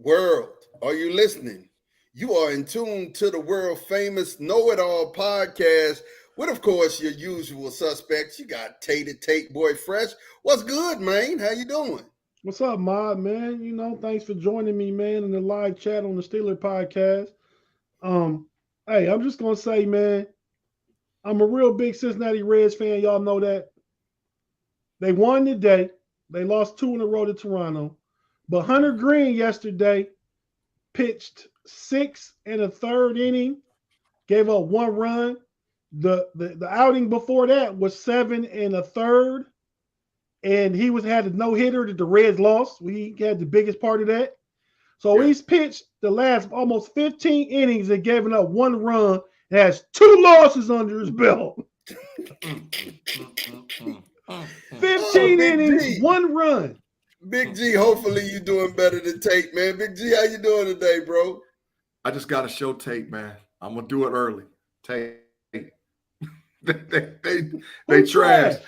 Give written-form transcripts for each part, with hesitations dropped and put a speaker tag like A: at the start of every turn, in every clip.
A: World, are you listening? You are in tune to the world famous Know It All podcast with, of course, your usual suspects. You got Tate Boy Fresh. What's good, man? How you doing?
B: What's up, Mod, man? Thanks for joining me, man, in the live chat on the Steeler podcast. Um, hey, I'm just gonna say, man, I'm a real big Cincinnati Reds fan. Y'all know that. They won today. They lost two in a row to Toronto. But Hunter Green yesterday pitched six and a third inning, gave up one run. The outing before that was seven and a third, and he was had a no hitter that the Reds lost. We had the biggest part of that. So
C: Yeah.
B: he's pitched the last almost 15 innings and given up one run and has two losses under his belt.
C: Mm, mm, mm, mm, mm,
A: Oh,
B: 15
A: Big
B: innings,
A: G.
B: one run.
A: Big G, hopefully you doing better than Tate, man. Big G, how you doing today, bro?
C: I just got to show Tate, man. I'm gonna do it early. Tate, they
B: Who's
C: trash.
B: trash?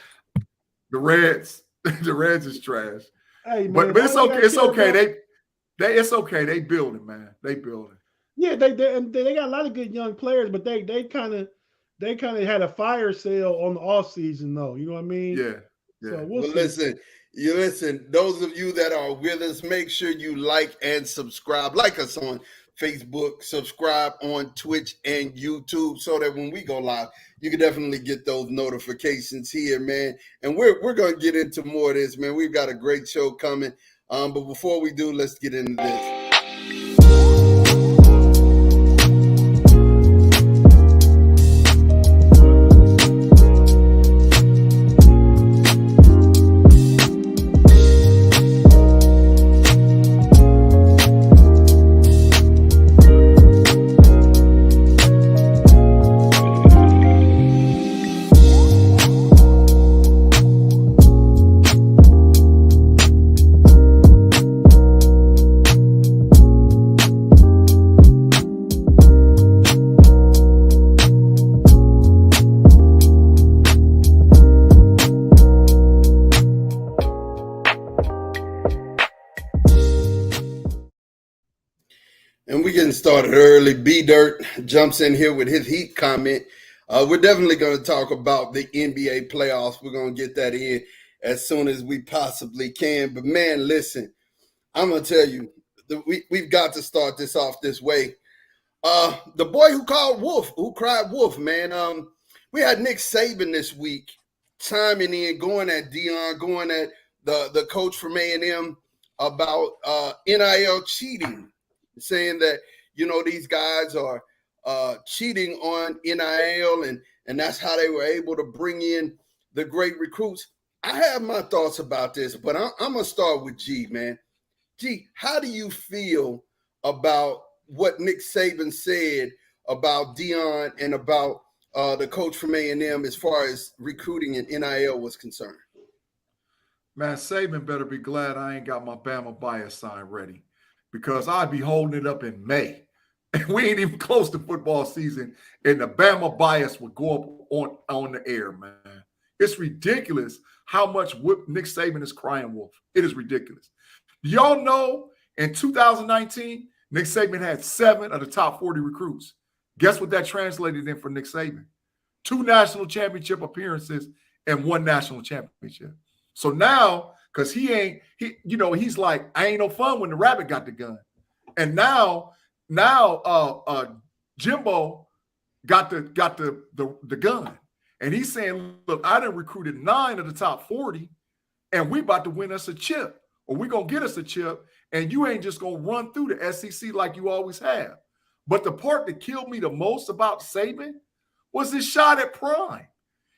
C: The Reds, the Reds is trash.
B: Hey
C: But
B: man,
C: but it's
B: all
C: okay.
B: I
C: It's
B: care
C: okay.
B: about,
C: It's okay. They building, man. They building.
B: yeah, they got a lot of good young players, but they kind of had a fire sale on the off season though. You know what I mean?
C: Yeah, yeah.
B: So we'll
A: Well,
B: see.
A: listen. Those of you that are with us, make sure you like and subscribe. Like us on Facebook, subscribe on Twitch and YouTube, so that when we go live, you can definitely get those notifications here, man. And we're gonna get into more of this, man. We've got a great show coming. But before we do, let's get into this. And we getting started early. B Dirt jumps in here with his heat comment. We're definitely going to talk about the NBA playoffs. We're going to get that in as soon as we possibly can. But man, listen, I'm going to tell you, we've got to start this off this way. The boy who cried wolf, man. We had Nick Saban this week chiming in, going at Deion, going at the coach from A&M about NIL cheating, saying that these guys are cheating on NIL, and that's how they were able to bring in the great recruits. I have my thoughts about this, but I'm gonna start with G, man. G, how do you feel about what Nick Saban said about Deion and about the coach from A&M as far as recruiting and NIL was concerned?
C: Man, Saban better be glad I ain't got my Bama bias sign ready, because I'd be holding it up in May. And we ain't even close to football season, and the Bama bias would go up on the air, man. It's ridiculous how much Nick Saban is crying wolf. It is ridiculous. Y'all know in 2019, Nick Saban had 7 of the top 40 recruits. Guess what that translated in for Nick Saban? 2 national championship appearances and 1 national championship. So now, because he's like, I ain't no fun when the rabbit got the gun. And now Jimbo got the gun. And he's saying, look, I done recruited 9 of the top 40, and we about to win us a chip, or we going to get us a chip, and you ain't just going to run through the SEC like you always have. But the part that killed me the most about Saban was his shot at prime.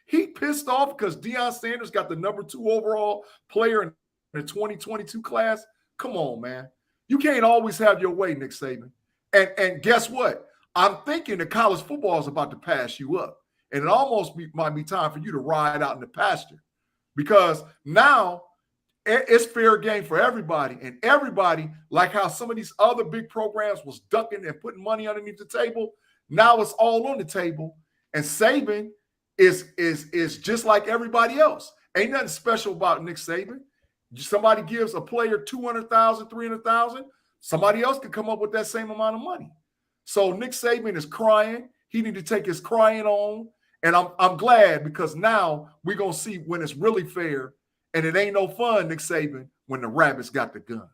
C: He pissed off because Deion Sanders got the number 2 overall player in the 2022 class. Come on, man. You can't always have your way, Nick Saban. And guess what? I'm thinking that college football is about to pass you up. And it almost might be time for you to ride out in the pasture, because now it's fair game for everybody. And everybody, like how some of these other big programs was ducking and putting money underneath the table, now it's all on the table. And Saban is just like everybody else. Ain't nothing special about Nick Saban. Somebody gives a player $200,000, $300,000. Somebody else could come up with that same amount of money. So Nick Saban is crying. He need to take his crying on. And I'm glad, because now we're going to see when it's really fair. And it ain't no fun, Nick Saban, when the rabbits got the gun.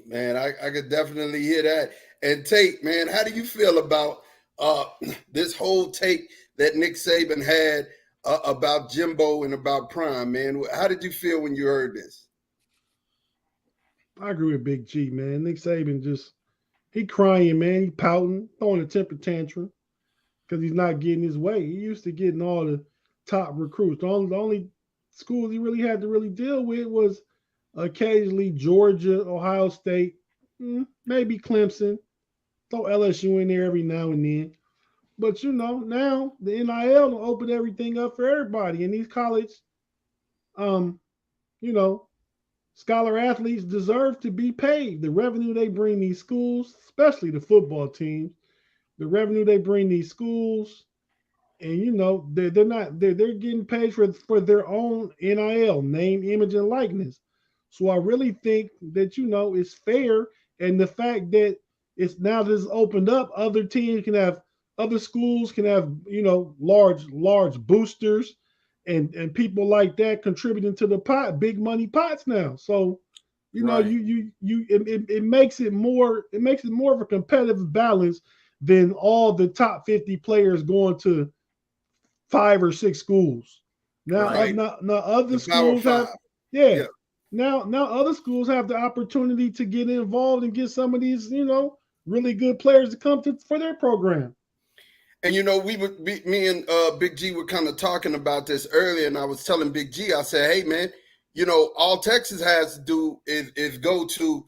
A: Man, I could definitely hear that. And Tate, man, how do you feel about this whole take that Nick Saban had about Jimbo and about Prime, man? How did you feel when you heard this?
B: I agree with Big G, man. Nick Saban he crying, man. He pouting, throwing a temper tantrum because he's not getting his way. He used to getting all the top recruits. The only schools he really had to really deal with was occasionally Georgia, Ohio State, maybe Clemson. Throw LSU in there every now and then. But, now the NIL will open everything up for everybody. And these college, scholar athletes deserve to be paid. The revenue they bring these schools, especially the football teams, the revenue they bring these schools, and they're getting paid for their own NIL, name, image, and likeness. So I really think that it's fair, and the fact that it's now just opened up, other schools can have large boosters and people like that contributing to the pot, big money pots now. So
C: Right.
B: it makes it more of a competitive balance than all the top 50 players going to 5 or 6 schools. Now,
A: Right.
B: now other schools have, Now other schools have the opportunity to get involved and get some of these, really good players to come for their program.
A: And me and Big G were kind of talking about this earlier, and I was telling Big G, I said, "Hey, man, all Texas has to do is go to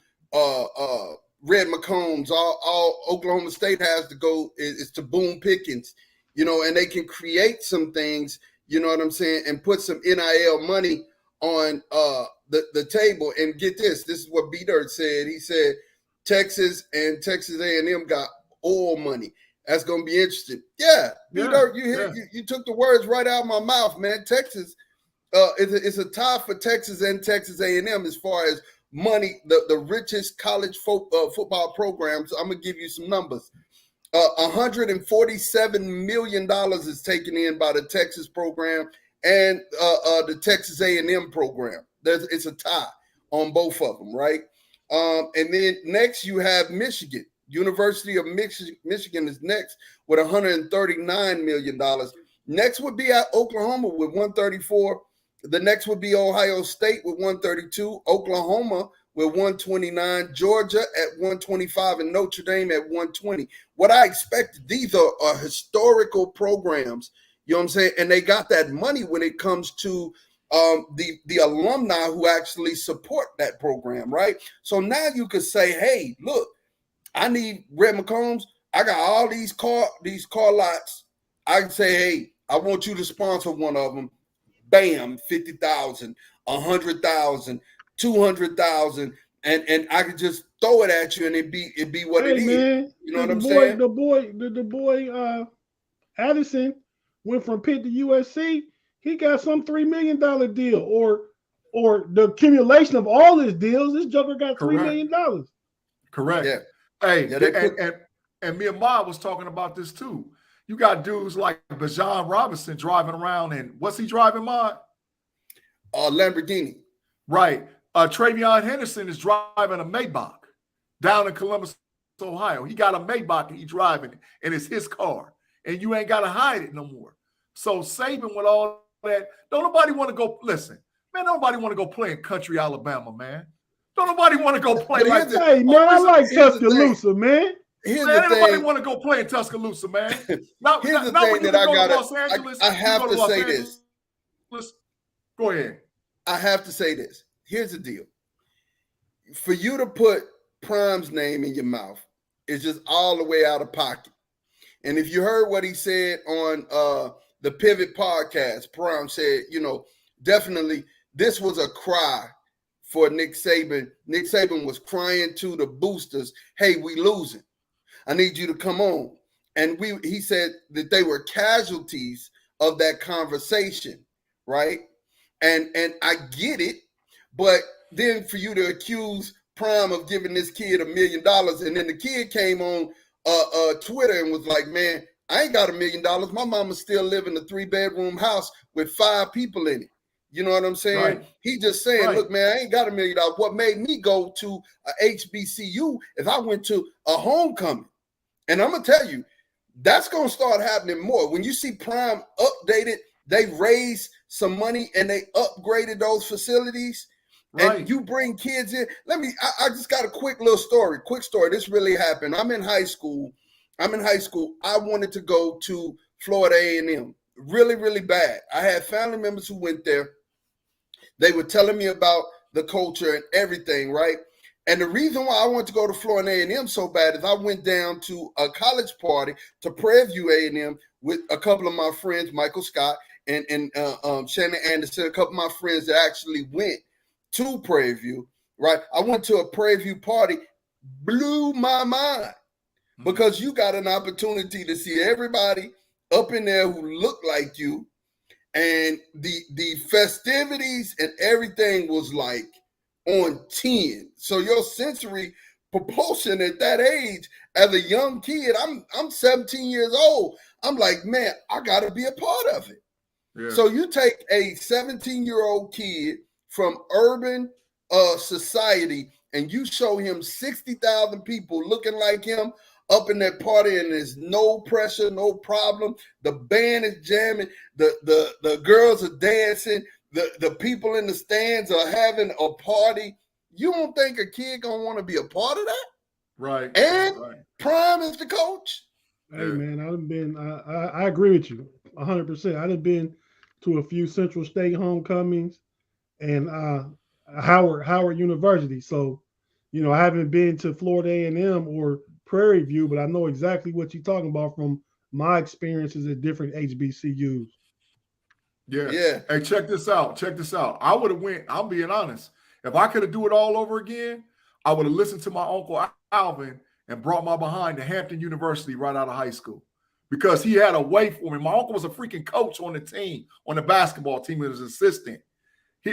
A: Red McCombs. All Oklahoma State has to go is to Boone Pickens, and they can create some things, you know what I'm saying, and put some NIL money on the table. And get this is what B-Dirt said. He said Texas and Texas A&M got oil money. That's going to be interesting. Yeah, B-Dirt, you took the words right out of my mouth, man. Texas, it's a tie for Texas and Texas A&M as far as money, the richest college football programs. I'm going to give you some numbers. $147 million is taken in by the Texas program and the Texas A&M program. It's a tie on both of them, right? And then next you have Michigan. University of Michigan is next with $139 million. Next would be at Oklahoma with 134. The next would be Ohio State with 132. Oklahoma with 129. Georgia at 125 and Notre Dame at 120. What I expected, these are historical programs, you know what I'm saying? And they got that money when it comes to the alumni who actually support that program, right? So now you could say, hey, look, I need Red McCombs. I got all these car lots. I can say, hey, I want you to sponsor one of them. Bam, 50,000, 100,000, 200,000, and I could just throw it at you, and it'd be what it is. You know what I'm saying?
B: The boy Addison went from Pitt to USC. He got some $3 million deal, or the accumulation of all his deals. This joker got $3 million.
C: Correct.
A: Yeah.
C: Hey, and me and Ma was talking about this too. You got dudes like Bijan Robinson driving around, and what's he driving, Ma?
A: Lamborghini.
C: Right. Travion Henderson is driving a Maybach down in Columbus, Ohio. He got a Maybach and he's driving it, and it's his car, and you ain't got to hide it no more. So Saban with all that, don't nobody want to go, listen, man, nobody want to go play in country Alabama, man. Don't nobody want to go play like that.
B: Hey, man, I like Tuscaloosa, man.
C: Nobody want to go play in Tuscaloosa, man.
A: Here's the thing that I have to say this.
C: Go ahead.
A: I have to say this. Here's the deal. For you to put Prime's name in your mouth is just all the way out of pocket. And if you heard what he said on the Pivot podcast, Prime said, definitely this was a cry for Nick Saban. Nick Saban was crying to the boosters, hey, we losing. I need you to come on. And he said that they were casualties of that conversation, right? And I get it, but then for you to accuse Prime of giving this kid $1 million, and then the kid came on Twitter and was like, man, I ain't got $1 million. My mama still live in a 3-bedroom house with 5 people in it. You know what I'm saying?
C: Right.
A: He just saying,
C: Right.
A: look, man, I ain't got $1 million. What made me go to a HBCU is I went to a homecoming. And I'm going to tell you, that's going to start happening more. When you see Prime updated, they raised some money and they upgraded those facilities.
C: Right.
A: And you bring kids in. I just got a quick little story. Quick story. This really happened. I'm in high school. I wanted to go to Florida A&M really, really bad. I had family members who went there. They were telling me about the culture and everything, right? And the reason why I wanted to go to Florida A&M so bad is I went down to a college party to Prairie View A&M with a couple of my friends, Michael Scott and Shannon Anderson, a couple of my friends that actually went to Prairie View, right? I went to a Prairie View party, blew my mind because you got an opportunity to see everybody up in there who look like you, and the festivities and everything was like on 10. So your sensory propulsion at that age, as a young kid, I'm 17 years old. I'm like, man, I gotta be a part of it. Yeah. So you take a 17-year-old kid from urban society and you show him 60,000 people looking like him up in that party, and there's no pressure, no problem. The band is jamming, the girls are dancing, the people in the stands are having a party. You don't think a kid gonna want to be a part of that?
C: Right.
A: And
C: right.
A: Prime is the coach.
B: Hey man, I agree with you 100%. I've been to a few Central State homecomings and Howard University. So, I haven't been to Florida A&M or Prairie View, but I know exactly what you're talking about from my experiences at different HBCUs.
C: Yeah. Hey, check this out. I would have went, I'm being honest. If I could have do it all over again, I would have listened to my Uncle Alvin and brought my behind to Hampton University right out of high school, because he had a way for me. My uncle was a freaking coach on the team, on the basketball team, as an assistant.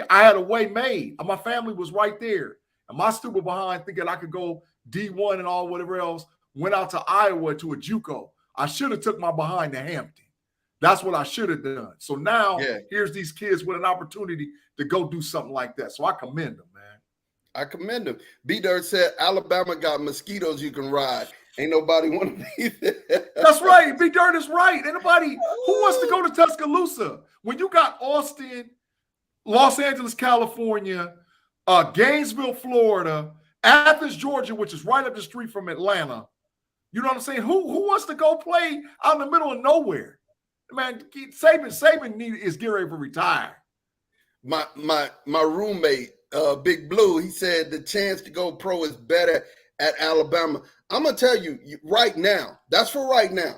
C: I had a way made. My family was right there. And my stupid behind, thinking I could go D1 and all whatever else, went out to Iowa to a JUCO. I should have took my behind to Hampton. That's what I should have done. So now here's these kids with an opportunity to go do something like that. So I commend them, man.
A: I commend them. B-Dirt said, Alabama got mosquitoes you can ride. Ain't nobody want to be there.
C: That's right. B-Dirt is right. Anybody who wants to go to Tuscaloosa? When you got Austin, Los Angeles, California, Gainesville, Florida, Athens, Georgia, which is right up the street from Atlanta. You know what I'm saying? Who wants to go play out in the middle of nowhere? Man, Saban is getting ready to retire.
A: My roommate, Big Blue, he said the chance to go pro is better at Alabama. I'm gonna tell you right now. That's for right now.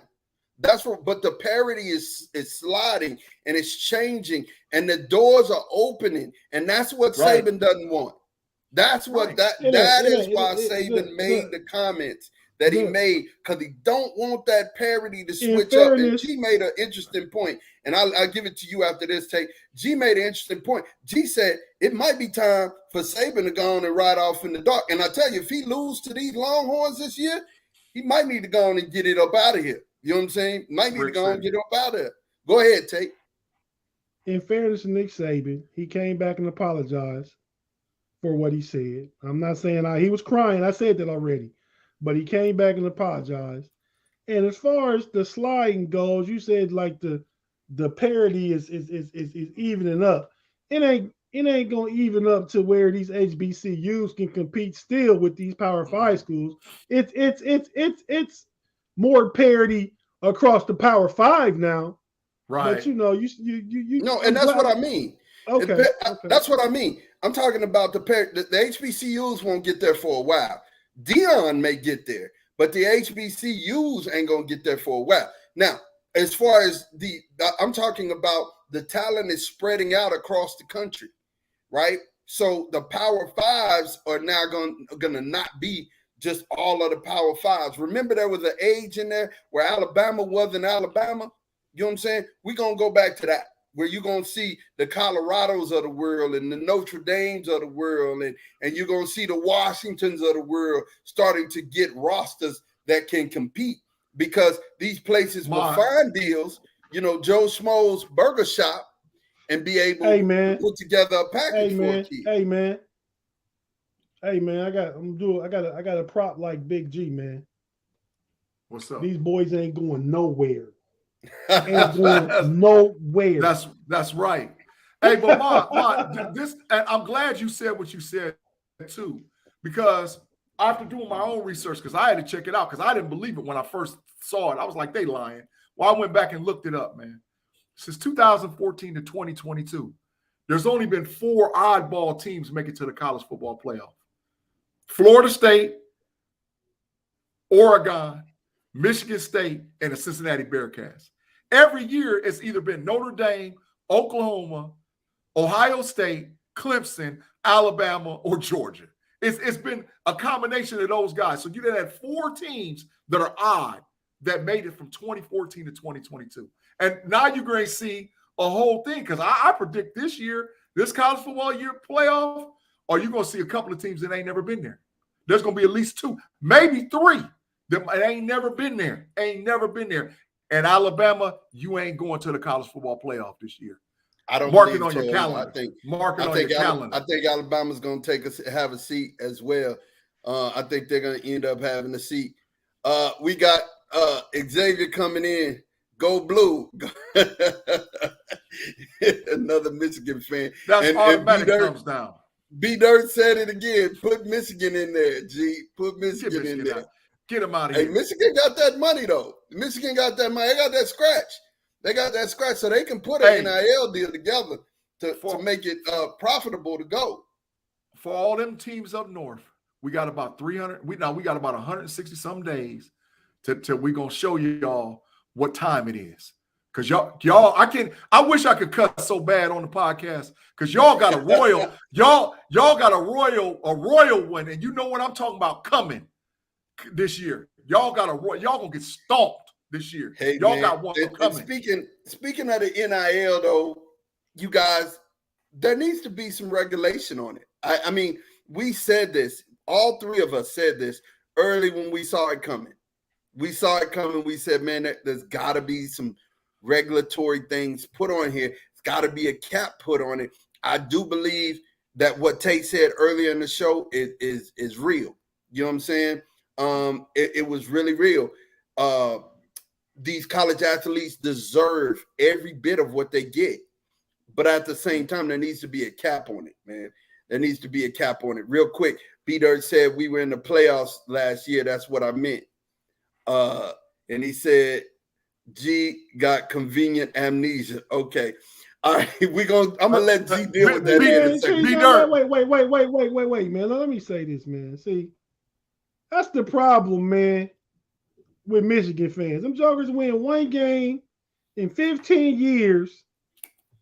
A: But the parity is sliding and it's changing, and the doors are opening, and that's what Saban doesn't want. That's what that is why Saban made the comments that he made, because he don't want that parity to switch up. And G made an interesting point, and I'll give it to you after this take. G made an interesting point. G said it might be time for Saban to go on and ride off in the dark. And I tell you, if he loses to these Longhorns this year, he might need to go on and get it up out of here. You know what I'm saying? Might need to go and get up out of there. Go ahead, Tate.
B: In fairness to Nick Saban, he came back and apologized for what he said. I'm not saying he was crying. I said that already. But he came back and apologized. And as far as the sliding goes, you said like the parity is evening up. It ain't gonna even up to where these HBCUs can compete still with these Power 5 schools. It's more parity across the Power 5 now.
C: Right.
B: But you
A: no, and that's what I mean.
B: Okay.
A: That's what I mean. I'm talking about the HBCUs won't get there for a while. Deion may get there, but the HBCUs ain't gonna get there for a while. Now, as far as I'm talking about the talent is spreading out across the country, right? So the Power 5s are now gonna not be just all of the Power 5s. Remember, there was an age in there where Alabama wasn't Alabama. You know what I'm saying? We're gonna go back to that. where you're going to see the Colorados of the world and the Notre Dames of the world, and you're going to see the Washingtons of the world starting to get rosters that can compete, because these places will find deals, Joe Schmo's Burger Shop, and be able to put together a package for a kid.
B: Hey man, I got a prop like Big G, man.
C: What's up?
B: These boys ain't going nowhere. Ain't going nowhere.
C: That's right. Hey, but Ma, this, and I'm glad you said what you said too, because after doing my own research, because I had to check it out, because I didn't believe it when I first saw it. I was like, they lying. Well, I went back and looked it up, man. Since 2014 to 2022, there's only been 4 oddball teams make it to the college football playoff. Florida State, Oregon, Michigan State, and the Cincinnati Bearcats. Every year, it's either been Notre Dame, Oklahoma, Ohio State, Clemson, Alabama, or Georgia. It's been a combination of those guys. So you then had 4 teams that are odd that made it from 2014 to 2022. And now you're going to see a whole thing, because I predict this year, this college football year playoff, or you're going to see a couple of teams that ain't never been there. There's going to be at least 2, maybe 3 that ain't never been there. And Alabama, you ain't going to the college football playoff this year.
A: I don't
C: mark it on your calendar.
A: I think Alabama's going to have a seat as well. I think they're going to end up having a seat. We got Xavier coming in. Go Blue. Another Michigan fan.
C: That's automatic thumbs down.
A: B-Dirt said it again. Put Michigan in there, G. Put Michigan in there.
C: Get them out of here.
A: Hey, Michigan got that money, though. Michigan got that money. They got that scratch. So they can put an NIL deal together to make it profitable to go.
C: For all them teams up north, we got about 300. We got about 160 some days till we gonna show y'all what time it is. Cause y'all, I wish I could cut so bad on the podcast, because y'all got a royal, y'all got a royal one, and you know what I'm talking about coming this year. Y'all gonna get stomped this year.
A: Hey,
C: y'all
A: man,
C: got one coming.
A: Speaking of the NIL though, you guys, there needs to be some regulation on it. I mean, we said this, all 3 of us said this early when we saw it coming. We said, man, there's got to be some regulatory things put on here. It's got to be a cap put on it. I do believe that what Tate said earlier in the show is real. You know what I'm saying? It was really real. These college athletes deserve every bit of what they get. But at the same time, there needs to be a cap on it, man. There needs to be a cap on it. Real quick, B-Dirt said we were in the playoffs last year. That's what I meant. And he said, G got convenient amnesia. Okay. All right. I'm going to let G deal with that in a second.
B: Wait, man. Let me say this, man. See, that's the problem, man, with Michigan fans. Them jokers win 1 game in 15 years,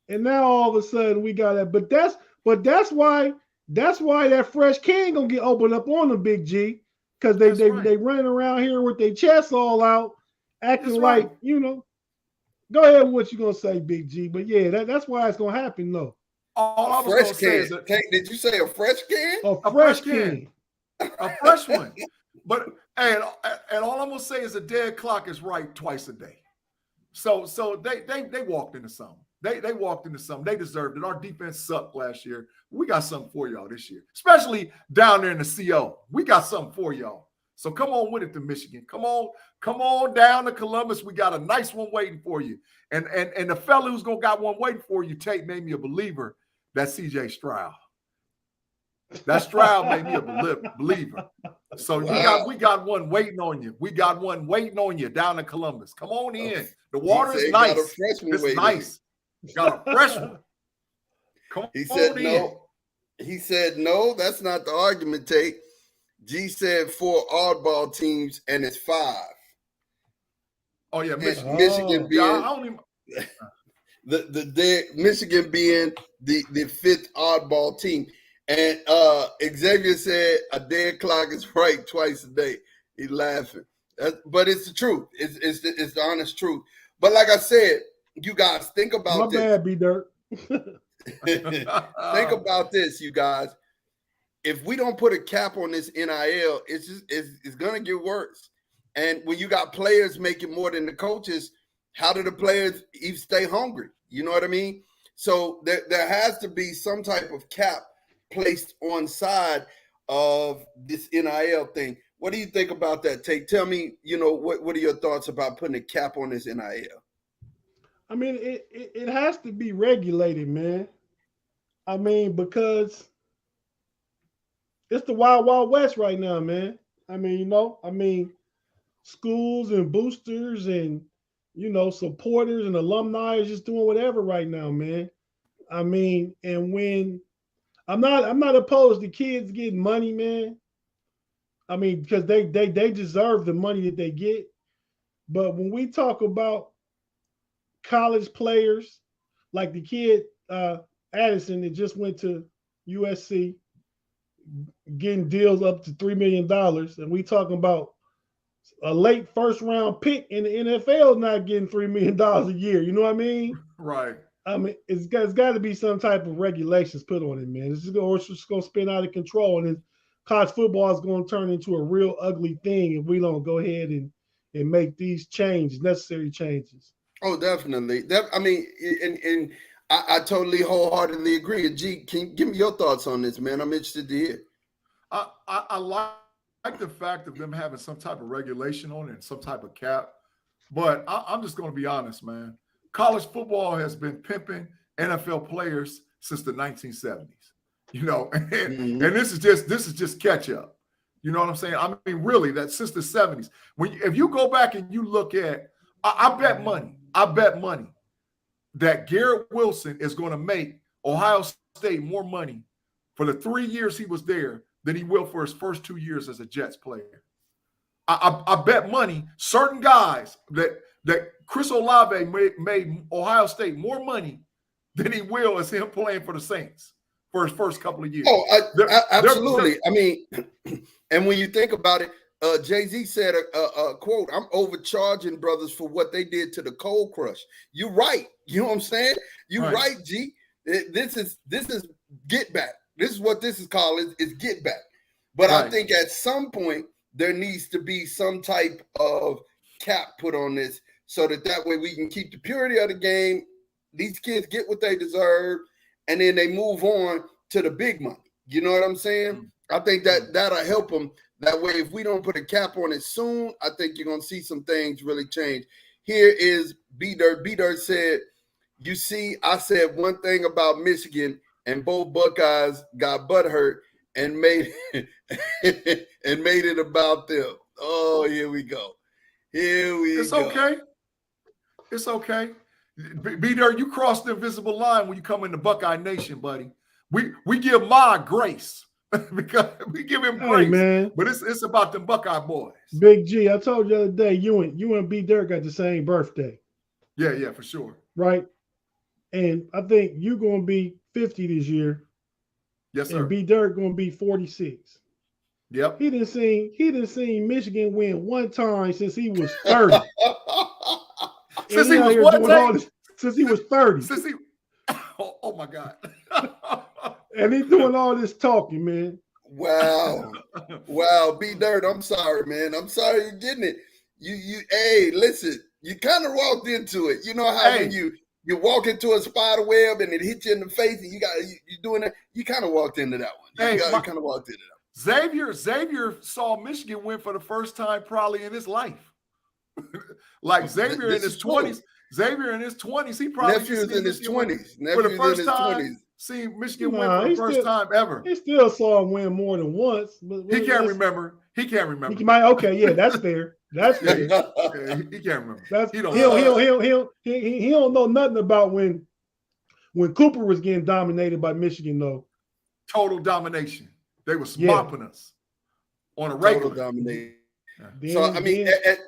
B: and now all of a sudden we got that. But that's why that fresh can gonna get opened up on them, Big G, because they running around here with their chests all out, acting like, Go ahead with what you gonna say, Big G. But yeah, that's why it's gonna happen, though.
C: All I was gonna say is that,
A: did you say a fresh can?
B: A fresh can.
C: A fresh one. But and all I'm gonna say is a dead clock is right twice a day. So they walked into something. They walked into something. They deserved it. Our defense sucked last year. We got something for y'all this year, especially down there in the CO. We got something for y'all. So come on with it to Michigan. Come on down to Columbus. We got a nice one waiting for you. And the fella who's gonna got one waiting for you, Tate made me a believer. That's CJ Stroud. That Stroud made me a believer. So we got one waiting on you. We got one waiting on you down in Columbus. Come on in. The water is nice. It's nice. Got a fresh one. Come
A: he said no. In. He said no. That's not the argument, Tate. G said 4 oddball teams and it's 5.
C: Oh yeah, Michigan.
A: Michigan being the Michigan being the 5th oddball team. And Xavier said a dead clock is right twice a day. He's laughing. But it's the truth. It's the honest truth. But like I said, you guys think about
B: My
A: this.
B: bad, B-Dirt.
A: Think about this, you guys. If we don't put a cap on this NIL, it's gonna get worse. And when you got players making more than the coaches, how do the players even stay hungry? You know what I mean? So there has to be some type of cap placed on side of this NIL thing. What do you think about that, Tate? Tell me, what are your thoughts about putting a cap on this NIL?
B: I mean, it has to be regulated, man. I mean, because it's the wild, wild west right now, man. I mean, schools and boosters and supporters and alumni is just doing whatever right now, man. I mean, and when I'm not opposed to kids getting money, man. I mean, because they deserve the money that they get. But when we talk about college players, like the kid Addison that just went to USC, getting deals up to $3 million, and we talking about a late first round pick in the NFL not getting $3 million a year. You know what I mean?
C: Right.
B: I mean, it's got to be some type of regulations put on it, man. It's just going to spin out of control, and college football is going to turn into a real ugly thing if we don't go ahead and make these necessary changes.
A: Oh, definitely. And I totally wholeheartedly agree. G, can you give me your thoughts on this, man? I'm interested to hear.
C: I like the fact of them having some type of regulation on it and some type of cap, but I'm just going to be honest, man. College football has been pimping NFL players since the 1970s, and this is just catch up. You know what I'm saying? I mean, really, that's since the 70s. If you go back and you look at, I bet money that Garrett Wilson is going to make Ohio State more money for the 3 years he was there than he will for his first 2 years as a Jets player. I bet money certain guys that Chris Olave made Ohio State more money than he will as him playing for the Saints for his first couple of years.
A: Oh, absolutely. I mean, and when you think about it, Jay-Z said a quote, "I'm overcharging brothers for what they did to the Cold Crush." You're right. You know what I'm saying? You're right, G. This is get back. This is what this is called is get back. But I think at some point there needs to be some type of cap put on this so that way we can keep the purity of the game. These kids get what they deserve, and then they move on to the big money. You know what I'm saying? I think that'll help them. That way, if we don't put a cap on it soon, I think you're going to see some things really change. Here is B-Dirt. B-Dirt said, "You see, I said one thing about Michigan, and both Buckeyes got butthurt and made it about them." Oh, here we go.
C: It's okay. It's okay. B-Dirt, you cross the invisible line when you come into Buckeye Nation, buddy. We give Ma grace because we give him grace,
B: man.
C: But it's about them Buckeye boys.
B: Big G, I told you the other day, you and B-Dirt got the same birthday.
C: Yeah, for sure.
B: Right? And I think you're going to be 50 this year.
C: Yes, sir.
B: And B-Dirt going to be 46.
C: Yep.
B: He didn't seen Michigan win one time since he was 30.
C: Since he was what?
B: Since he was 30.
C: Oh my God.
B: And he's doing all this talking, man.
A: Wow. B-Dirt, I'm sorry, man. I'm sorry you're getting it. Hey, listen, you kind of walked into it. You know how when you walk into a spider web and it hits you in the face and you doing that, you kind of walked into that one. You kind of walked into that one.
C: Xavier saw Michigan win for the first time probably in his life. Like Xavier in his 20s. Xavier in his 20s, he probably
A: Nephew's in his 20s.
C: For the first time, seen Michigan win for the first time ever.
B: He still saw him win more than once. But
C: he can't remember. He can't remember.
B: He might. Okay, yeah, that's fair. That's fair.
C: Yeah, he can't remember. He
B: don't know nothing about when Cooper was getting dominated by Michigan, though.
C: Total domination. They were mopping us on a regular.
A: Total domination.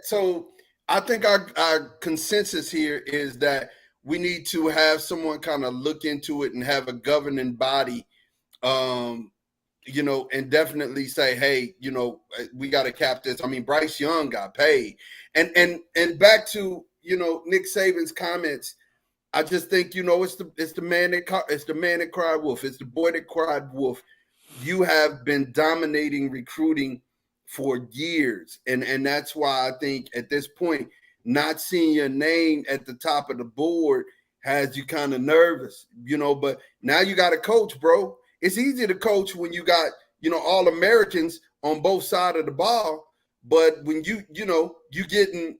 A: So I think our consensus here is that we need to have someone kind of look into it and have a governing body, and definitely say, hey, we got to cap this. I mean, Bryce Young got paid. And back to, Nick Saban's comments I just think, it's the man that cried wolf. It's the boy that cried wolf. You have been dominating recruiting for years. And that's why I think at this point, not seeing your name at the top of the board has you kind of nervous, but now you got to coach, bro. It's easy to coach when you got, all Americans on both sides of the ball. But when you getting,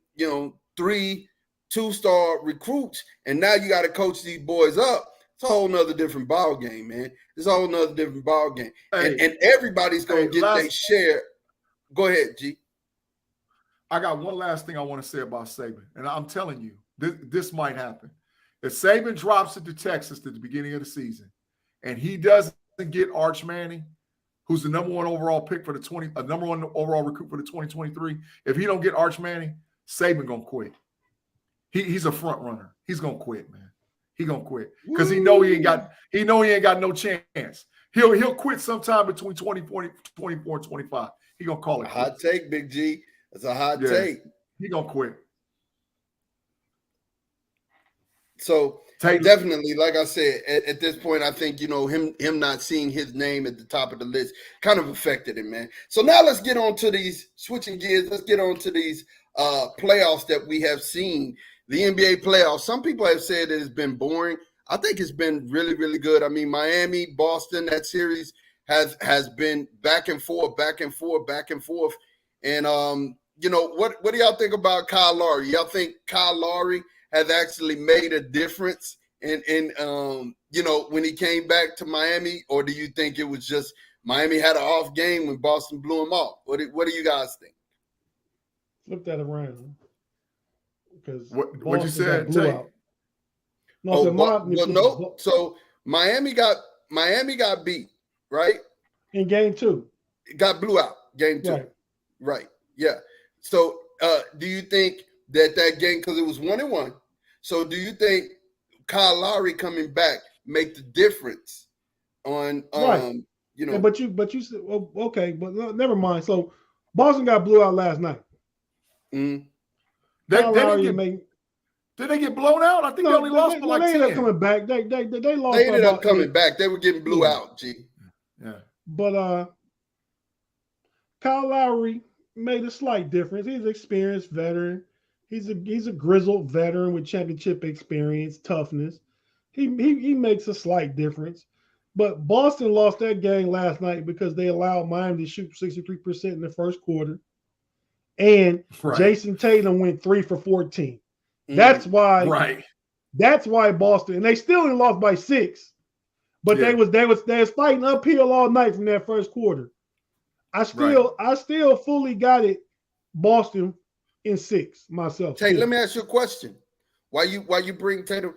A: 3 2-star recruits, and now you got to coach these boys up. It's a whole nother different ball game, man. It's a whole nother different ball game. Hey, and everybody's going to get their share. Go ahead, G.
C: I got one last thing I want to say about Saban, and I'm telling you, this might happen. If Saban drops it to Texas at the beginning of the season, and he doesn't get Arch Manning, who's the number 1 overall pick for the number 1 overall recruit for the 2023, if he don't get Arch Manning, Saban gonna quit. He's a front runner. He's gonna quit, man. He gonna quit because he ain't got no chance. He'll quit sometime between 24 and 25. He gonna call it.
A: Hot take, Big G. That's a hot take.
C: He gonna quit.
A: So definitely, like I said, at this point, I think him not seeing his name at the top of the list kind of affected him, man. So now let's get on to these switching gears. Let's get on to these playoffs that we have seen. The NBA playoffs. Some people have said that it's been boring. I think it's been really, really good. I mean, Miami, Boston, that series has been back and forth. And what do y'all think about Kyle Lowry? Y'all think Kyle Lowry has actually made a difference in when he came back to Miami, or do you think it was just Miami had an off game when Boston blew him off? What do you guys think?
B: Flip that around. Because
C: what you said?
B: No.
A: So Miami got beat, right?
B: In game 2.
A: It got blew out. Game 2. Right. Yeah. So do you think that game, because it was 1-1, so do you think Kyle Lowry coming back make the difference on
B: Yeah, but you said, well, okay, but never mind. So Boston got blew out last night.
A: Mm-hmm.
C: Did they get blown out? I think they only lost by like 10.
B: They ended up coming back. They lost.
A: They ended up coming back. They were getting blew out, G.
C: Yeah.
B: But Kyle Lowry made a slight difference. He's an experienced veteran. He's a grizzled veteran with championship experience, toughness. He makes a slight difference. But Boston lost that game last night because they allowed Miami to shoot 63% in the first quarter. And Jason Tatum went 3 for 14. That's why.
C: Right.
B: That's why Boston, and they still only lost by 6, but they was fighting uphill all night from that first quarter. I still fully got it. Boston in 6 myself.
A: Tate, let me ask you a question. Why you bring Tatum?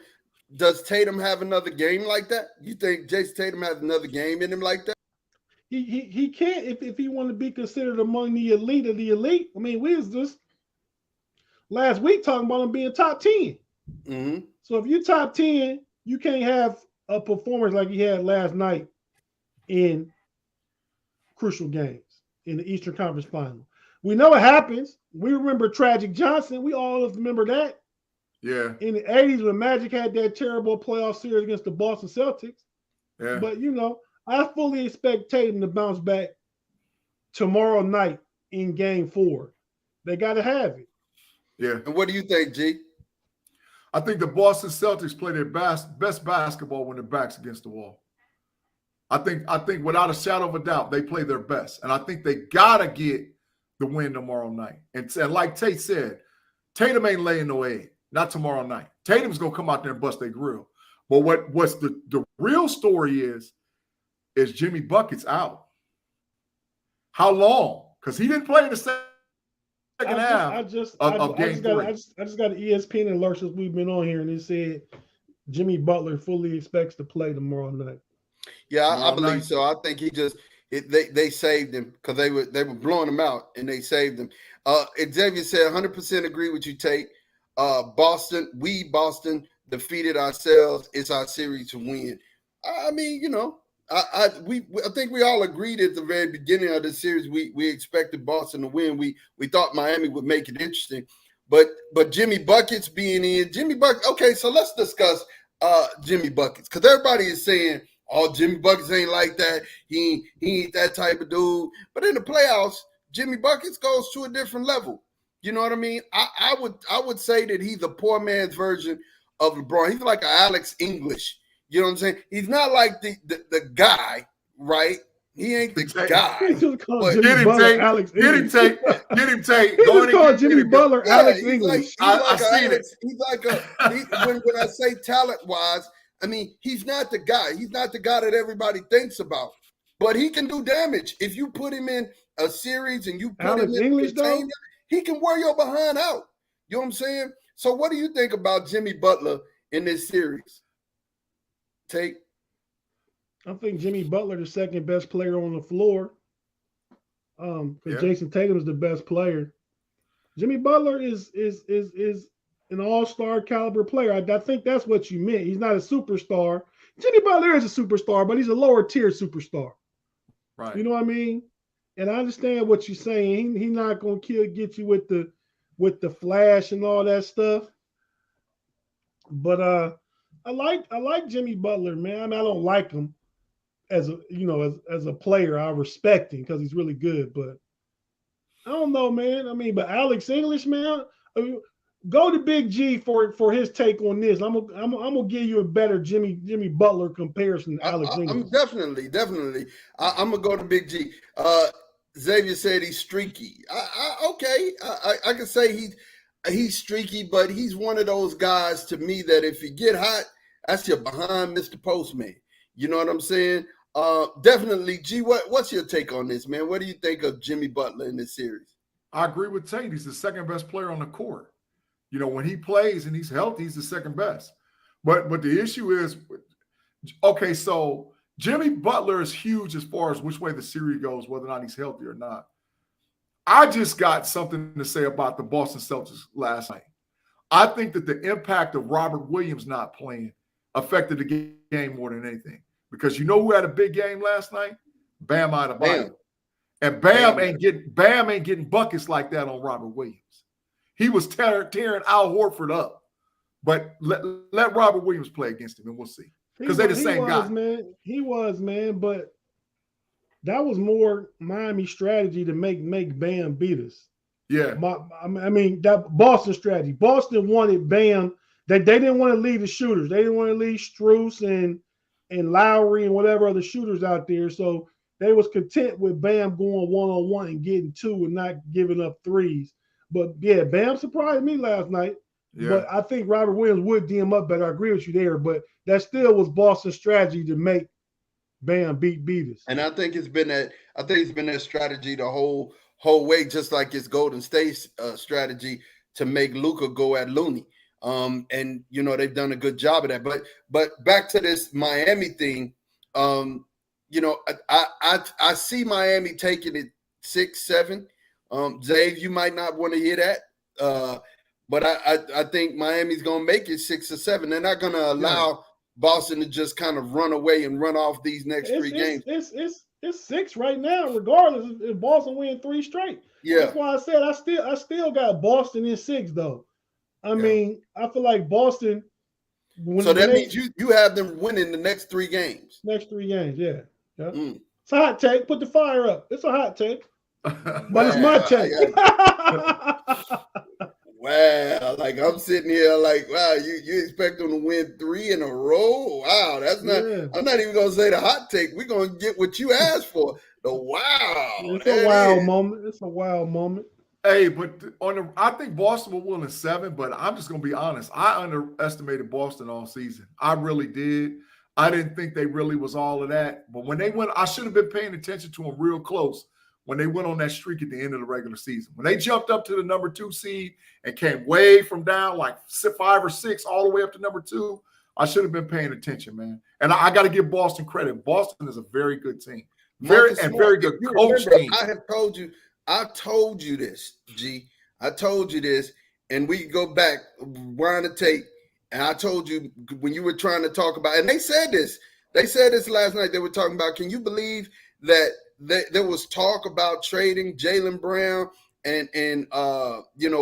A: Does Tatum have another game like that? You think Jason Tatum has another game in him like that?
B: He can't if he want to be considered among the elite of the elite. I mean, we was just last week talking about him being top 10.
A: Mm-hmm.
B: So if you're top 10, you can't have a performance like he had last night in crucial games in the Eastern Conference Final. We know it happens. We remember Tragic Johnson. We all remember that.
C: Yeah.
B: In the 80s when Magic had that terrible playoff series against the Boston Celtics.
C: Yeah.
B: But, I fully expect Tatum to bounce back tomorrow night in game 4. They got to have it.
C: Yeah.
A: And what do you think, G?
C: I think the Boston Celtics play their best basketball when their back's against the wall. I think without a shadow of a doubt, they play their best. And I think they got to get the win tomorrow night. And like Tate said, Tatum ain't laying no egg. Not tomorrow night. Tatum's going to come out there and bust their grill. But what's the real story is Jimmy Bucket's out. How long? Because he didn't play in the second half of game 3.
B: I just got an ESPN alert since we've been on here, and it said Jimmy Butler fully expects to play tomorrow night.
A: Yeah, I believe so. I think they saved him because they were blowing him out, and they saved him. Xavier said 100% agree with you, Tate. Boston defeated ourselves. It's our series to win. I mean, I think we all agreed at the very beginning of the series we expected Boston to win. We thought Miami would make it interesting, But Jimmy Buckets being in, Jimmy Buckets. Okay, so let's discuss Jimmy Buckets, because everybody is saying, "Oh, Jimmy Buckets ain't like that. He ain't that type of dude." But in the playoffs, Jimmy Buckets goes to a different level. You know what I mean? I would say that he's a poor man's version of LeBron. He's like an Alex English. You know what I'm saying? He's not like the guy, right? He ain't the guy.
B: He just called
A: But
B: Jimmy Butler Alex
C: Get him,
B: English.
C: Tate. Get him, Tate.
B: He
C: Go
B: just
C: in
B: called
C: and
B: Jimmy Butler Alex
A: he's
B: English.
C: I seen it.
A: He's like when I say talent wise, I mean he's not the guy. He's not the guy that everybody thinks about. But he can do damage if you put him in a series and you put
B: Alex
A: him in
B: English,
A: a container.
B: though?
A: He can wear your behind out. You know what I'm saying? So what do you think about Jimmy Butler in this series? Tate?
B: I think Jimmy Butler the second best player on the floor. Because Jason Tatum is the best player. Jimmy Butler is an all-star caliber player. I think that's what you meant. He's not a superstar. Jimmy Butler is a superstar, but he's a lower tier superstar.
C: Right.
B: You know what I mean? And I understand what you're saying. He's not gonna get you with the flash and all that stuff. But I like Jimmy Butler, man. I mean, I don't like him as a player. I respect him because he's really good, but I don't know, man. I mean, but Alex English, man, go to Big G for his take on this. I'm gonna give you a better Jimmy Butler comparison to Alex English.
A: I'm definitely. I'm gonna go to Big G. Xavier said he's streaky. I can say he's streaky, but he's one of those guys to me that if you get hot, that's your behind Mr. Postman. You know what I'm saying? Definitely, G. What's your take on this, man? What do you think of Jimmy Butler in this series?
C: I agree with Tate. He's the second best player on the court. You know, when he plays and he's healthy, he's the second best. But the issue is, okay, so Jimmy Butler is huge as far as which way the series goes, whether or not he's healthy or not. I just got something to say about the Boston Celtics last night. I think that the impact of Robert Williams not playing affected the game more than anything. Because you know who had a big game last night? Bam Adebayo. And Bam ain't getting buckets like that on Robert Williams. He was tearing Al Horford up. But let Robert Williams play against him and we'll see. Because they're the same guy.
B: He was, man, but that was more Miami strategy to make Bam beat us.
C: Yeah.
B: I mean, that Boston strategy. Boston wanted Bam. They didn't want to leave the shooters. They didn't want to leave Strus and Lowry and whatever other shooters out there. So they was content with Bam going one-on-one and getting two and not giving up threes. But, yeah, Bam surprised me last night. Yeah. But I think Robert Williams would DM up better. I agree with you there. But that still was Boston's strategy to make Bam beat us.
A: And I think it's been that strategy the whole way, just like it's Golden State's strategy to make Luka go at Looney. And you know they've done a good job of that. But back to this Miami thing, you know, I see Miami taking it 6-7. Zave, you might not want to hear that, but I think Miami's gonna make it 6 or 7. They're not gonna allow Boston to just kind of run away and run off these next three games.
B: It's 6 right now, regardless if Boston win 3 straight.
A: Yeah,
B: that's why I said I still got Boston in 6 though. I mean, I feel like Boston.
A: So that means you have them winning the next 3 games.
B: Next 3 games, yeah. It's a hot take. Put the fire up. It's a hot take, but it's my take.
A: Wow, like I'm sitting here like, wow, you expect them to win 3 in a row? Wow, that's not. Yeah. I'm not even gonna say the hot take. We're gonna get what you asked for. The wow.
B: It's a wild moment. It's a wild moment.
C: Hey, but I think Boston will win in 7, but I'm just going to be honest. I underestimated Boston all season. I really did. I didn't think they really was all of that. But when they went, I should have been paying attention to them real close when they went on that streak at the end of the regular season. When they jumped up to the number 2 seed and came way from down like 5 or 6 all the way up to number 2, I should have been paying attention, man. And I got to give Boston credit. Boston is a very good team. Very good coach team.
A: I told you this, G. I told you this, and we go back, wind the tape, and I told you when you were trying to talk about, and they said this last night. They were talking about, can you believe that there was talk about trading Jaylen Brown and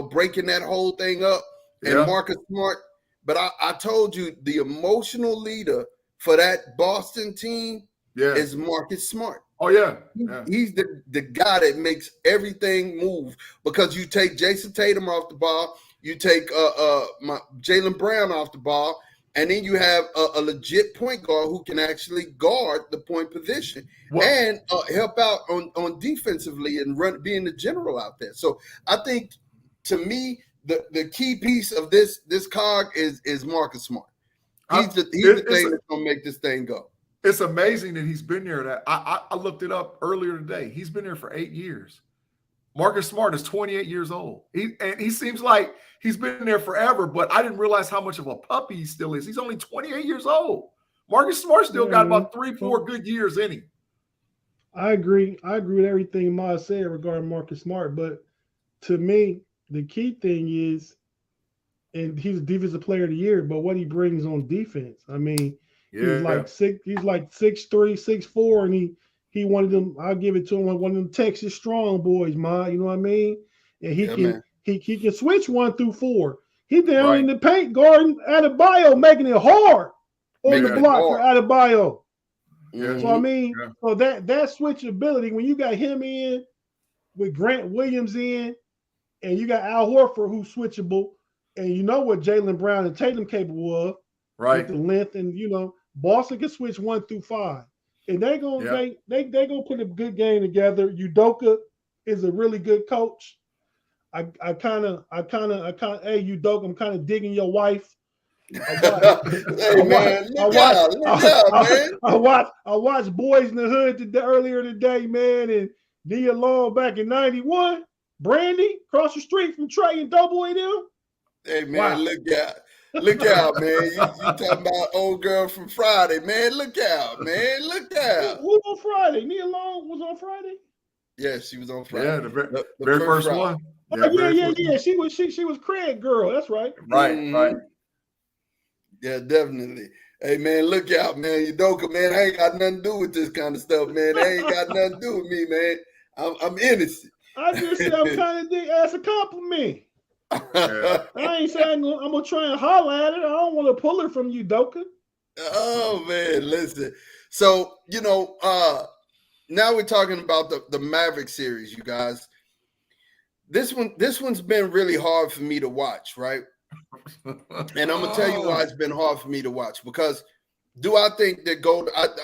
A: breaking that whole thing up and Marcus Smart. But I told you the emotional leader for that Boston team is Marcus Smart.
C: Oh, yeah.
A: He's the guy that makes everything move, because you take Jason Tatum off the ball, you take Jaylen Brown off the ball, and then you have a legit point guard who can actually guard the point position and help out on defensively and being the general out there. So I think, to me, the key piece of this cog is Marcus Smart. He's the thing that's going to make this thing go.
C: It's amazing that he's been there. I looked it up earlier today. He's been there for 8 years. Marcus Smart is 28 years old. He seems like he's been there forever, but I didn't realize how much of a puppy he still is. He's only 28 years old. Marcus Smart still got about 3-4 good years in him.
B: I agree. I agree with everything Ma said regarding Marcus Smart, but to me, the key thing is, and he's a defensive player of the year, but what he brings on defense. I mean, he's like 6'3", 6'4", and he one of them. I'll give it to him, one of them Texas strong boys, Ma. You know what I mean? And he can switch 1 through 4. He down in the paint guarding Adebayo, making it hard on the block for Adebayo.
C: Yeah.
B: So I mean, so that switchability, when you got him in with Grant Williams in, and you got Al Horford who's switchable, and you know what Jaylen Brown and Tatum capable of, with the length, and Boston can switch 1 through 5, and they gonna put a good game together. Udoka is a really good coach. Hey Udoka, I'm kind of digging your wife. I watched Boys in the Hood earlier today, man, and Nia Long back in '91. Brandy across the street from Trey and Doughboy them.
A: Hey man, look out, man! You talking about old girl from Friday, man? Look out, man! Look out!
B: Who on Friday? Nia Long was on Friday.
A: Yeah, she was on Friday.
C: Yeah, the very first one.
B: Yeah. She was Craig girl. That's right.
C: Right.
A: Yeah, definitely. Hey man, look out, man! Udoka, man, I ain't got nothing to do with this kind of stuff, man. They ain't got nothing to do with me, man. I'm innocent.
B: I just said I'm kind of as a compliment. I ain't saying I'm gonna try and holler at her. I don't want to pull her from you, Udoka.
A: Oh man, listen. So now we're talking about the Maverick series, you guys. This one's been really hard for me to watch, right? And I'm gonna tell you why it's been hard for me to watch. Because do I think that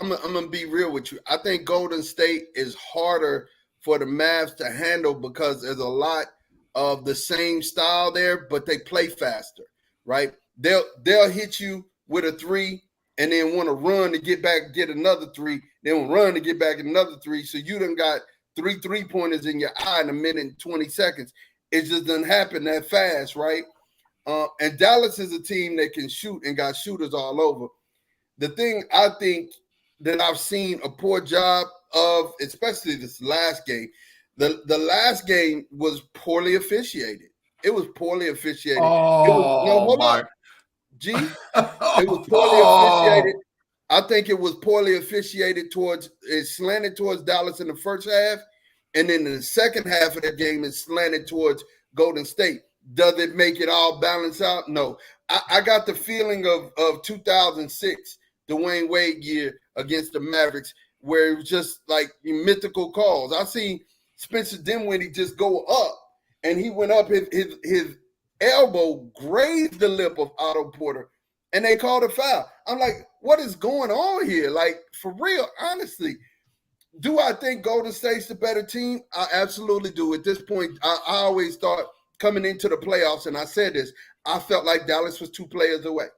A: I'm gonna be real with you. I think Golden State is harder for the Mavs to handle because there's a lot of the same style there, but they play faster, right? They'll hit you with a 3 and then want to run to get back, get another 3, then run to get back another 3. So you done got 3 3-pointers in your eye in a minute and 20 seconds. It just doesn't happen that fast, right? And Dallas is a team that can shoot and got shooters all over. The thing I think that I've seen a poor job of, especially this last game, the last game was poorly officiated. It was poorly officiated. Hold on. G, it was poorly officiated. I think it was poorly officiated it slanted towards Dallas in the first half. And then in the second half of the game, it slanted towards Golden State. Does it make it all balance out? No. I got the feeling of 2006, Dwayne Wade year against the Mavericks, where it was just like mythical calls. I seen Spencer Dinwiddie just go up, and he went up, his elbow grazed the lip of Otto Porter, and they called a foul. I'm like, what is going on here? Like, for real, honestly. Do I think Golden State's the better team? I absolutely do. At this point, I always thought coming into the playoffs, and I said this, I felt like Dallas was 2 players away.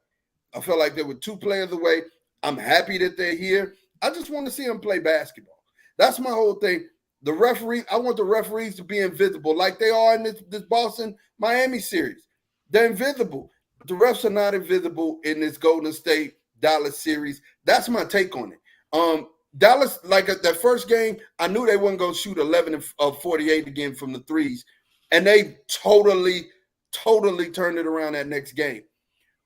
A: I felt like they were 2 players away. I'm happy that they're here. I just want to see them play basketball. That's my whole thing. I want the referees to be invisible like they are in this Boston-Miami series. They're invisible. The refs are not invisible in this Golden State-Dallas series. That's my take on it. Dallas, like that first game, I knew they weren't going to shoot 11 of 48 again from the threes, and they totally turned it around that next game.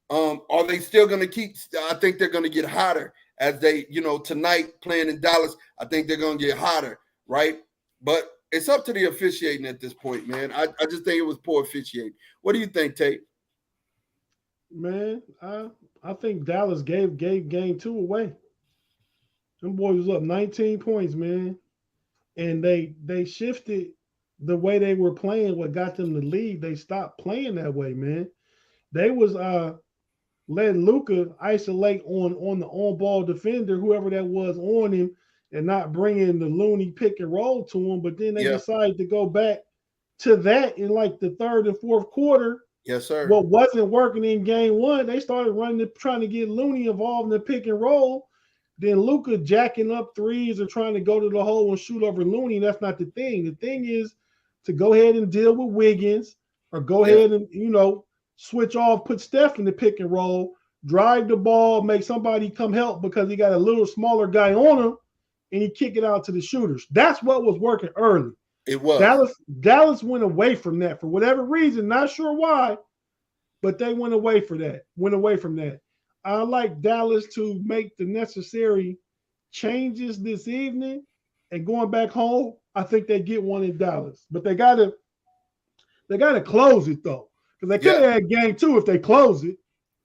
A: Are they still going to keep – I think they're going to get hotter as they, tonight playing in Dallas, I think they're going to get hotter, right? But it's up to the officiating at this point, man. I just think it was poor officiating. What do you think, Tate?
B: Man, I think Dallas gave game 2 away. Them boys was up 19 points, man. And they shifted the way they were playing, what got them the lead. They stopped playing that way, man. They was letting Luka isolate on the on-ball defender, whoever that was on him, and not bringing the loony pick and roll to him. But then they decided to go back to that in like the third and fourth quarter.
A: Yes, sir.
B: What wasn't working in game 1, they started trying to get Looney involved in the pick and roll. Then Luka jacking up threes or trying to go to the hole and shoot over Looney. That's not the thing. The thing is to go ahead and deal with Wiggins or go ahead and, switch off, put Steph in the pick and roll, drive the ball, make somebody come help because he got a little smaller guy on him, and he kick it out to the shooters. That's what was working early.
A: It was.
B: Dallas went away from that for whatever reason. Not sure why, but they went away from that. I like Dallas to make the necessary changes this evening, and going back home, I think they get one in Dallas. But they gotta close it though, because they could have had game 2 if they close it.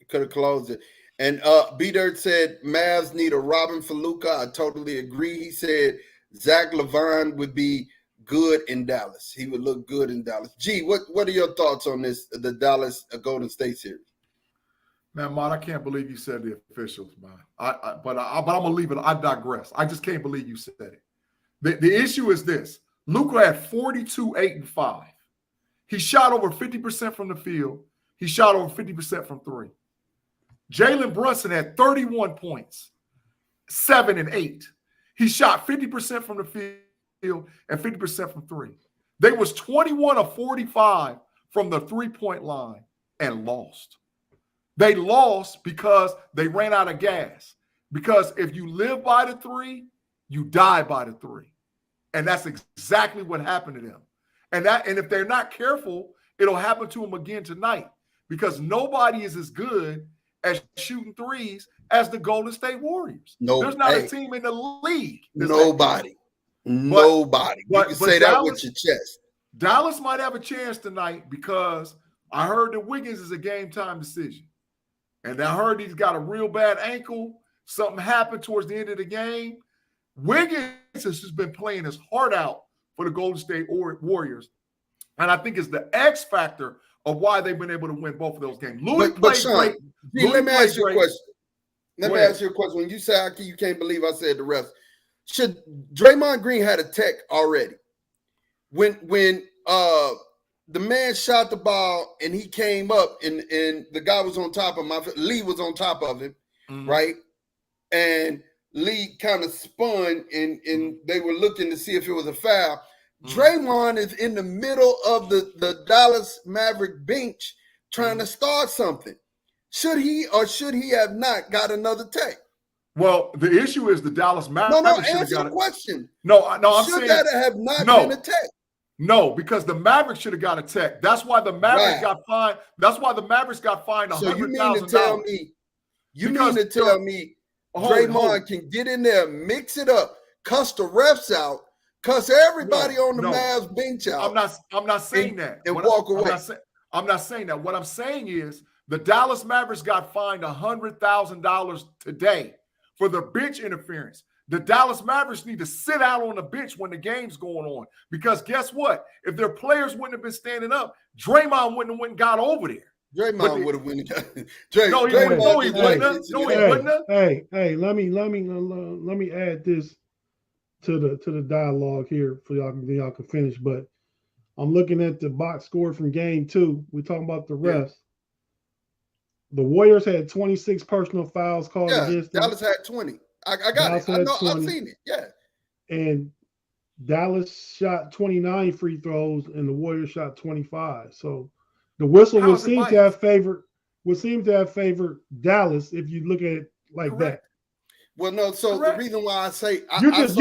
A: Could have closed it. And B-Dirt said Mavs need a Robin for Luka. I totally agree. He said Zach LaVine would be good in Dallas. He would look good in Dallas. G, what are your thoughts on this, the Dallas Golden State series?
C: Man, Mont, I can't believe you said the officials, man. But I'm gonna leave it. I digress. I just can't believe you said it. The issue is this: Luka had 42, 8, and 5. He shot over 50% from the field. He shot over 50% from 3. Jalen Brunson had 31 points, 7 and 8. He shot 50% from the field and 50% from 3. They was 21 of 45 from the 3-point line and lost. They lost because they ran out of gas. Because if you live by the 3, you die by the 3. And that's exactly what happened to them. And if they're not careful, it'll happen to them again tonight. Because nobody is as good at shooting threes as the Golden State Warriors. There's not a team in the league.
A: Nobody. Nobody. You can say that with your chest.
C: Dallas might have a chance tonight because I heard that Wiggins is a game-time decision. And I heard he's got a real bad ankle. Something happened towards the end of the game. Wiggins has just been playing his heart out for the Golden State Warriors. And I think it's the X factor of why they've been able to win both of those games.
A: But Sean, let me ask you a question. Let me ask you a question. When you say you can't believe I said the refs, should Draymond Green had a tech already? When the man shot the ball and he came up and the guy was on top of him, Lee was on top of him, right? And Lee kind of spun and they were looking to see if it was a foul. Draymond is in the middle of the Dallas Maverick bench trying to start something. Should he or should he have not got another tech?
C: Well, the issue is the Dallas Mavericks.
A: No, answer the question.
C: No, I'm saying
A: should that have not been a tech?
C: No, because the Mavericks should have got a tech. That's why the Mavericks got fined. That's why the Mavericks got fined $100,000.
A: So you mean to tell me Draymond can get in there, mix it up, cuss the refs out, cuss everybody on the Mavs bench out.
C: I'm not saying that.
A: And walk away.
C: I'm not saying that. What I'm saying is the Dallas Mavericks got fined $100,000 today for the bench interference. The Dallas Mavericks need to sit out on the bench when the game's going on. Because guess what? If their players wouldn't have been standing up, Draymond wouldn't have went and got over there.
A: Draymond would have went and got
C: No, he wouldn't have.
B: Hey, let me add this to the dialogue here for y'all, then y'all can finish. But I'm looking at the box score from game 2. We're talking about the refs. Yeah. The Warriors had 26 personal fouls called against them.
A: Dallas had 20. I got it. I know. I've seen it. Yeah. And
B: Dallas shot 29 free throws, and the Warriors shot 25. So the whistle would seem to have favored Dallas if you look at it like that.
A: Well, no. So the reason why I say
B: you just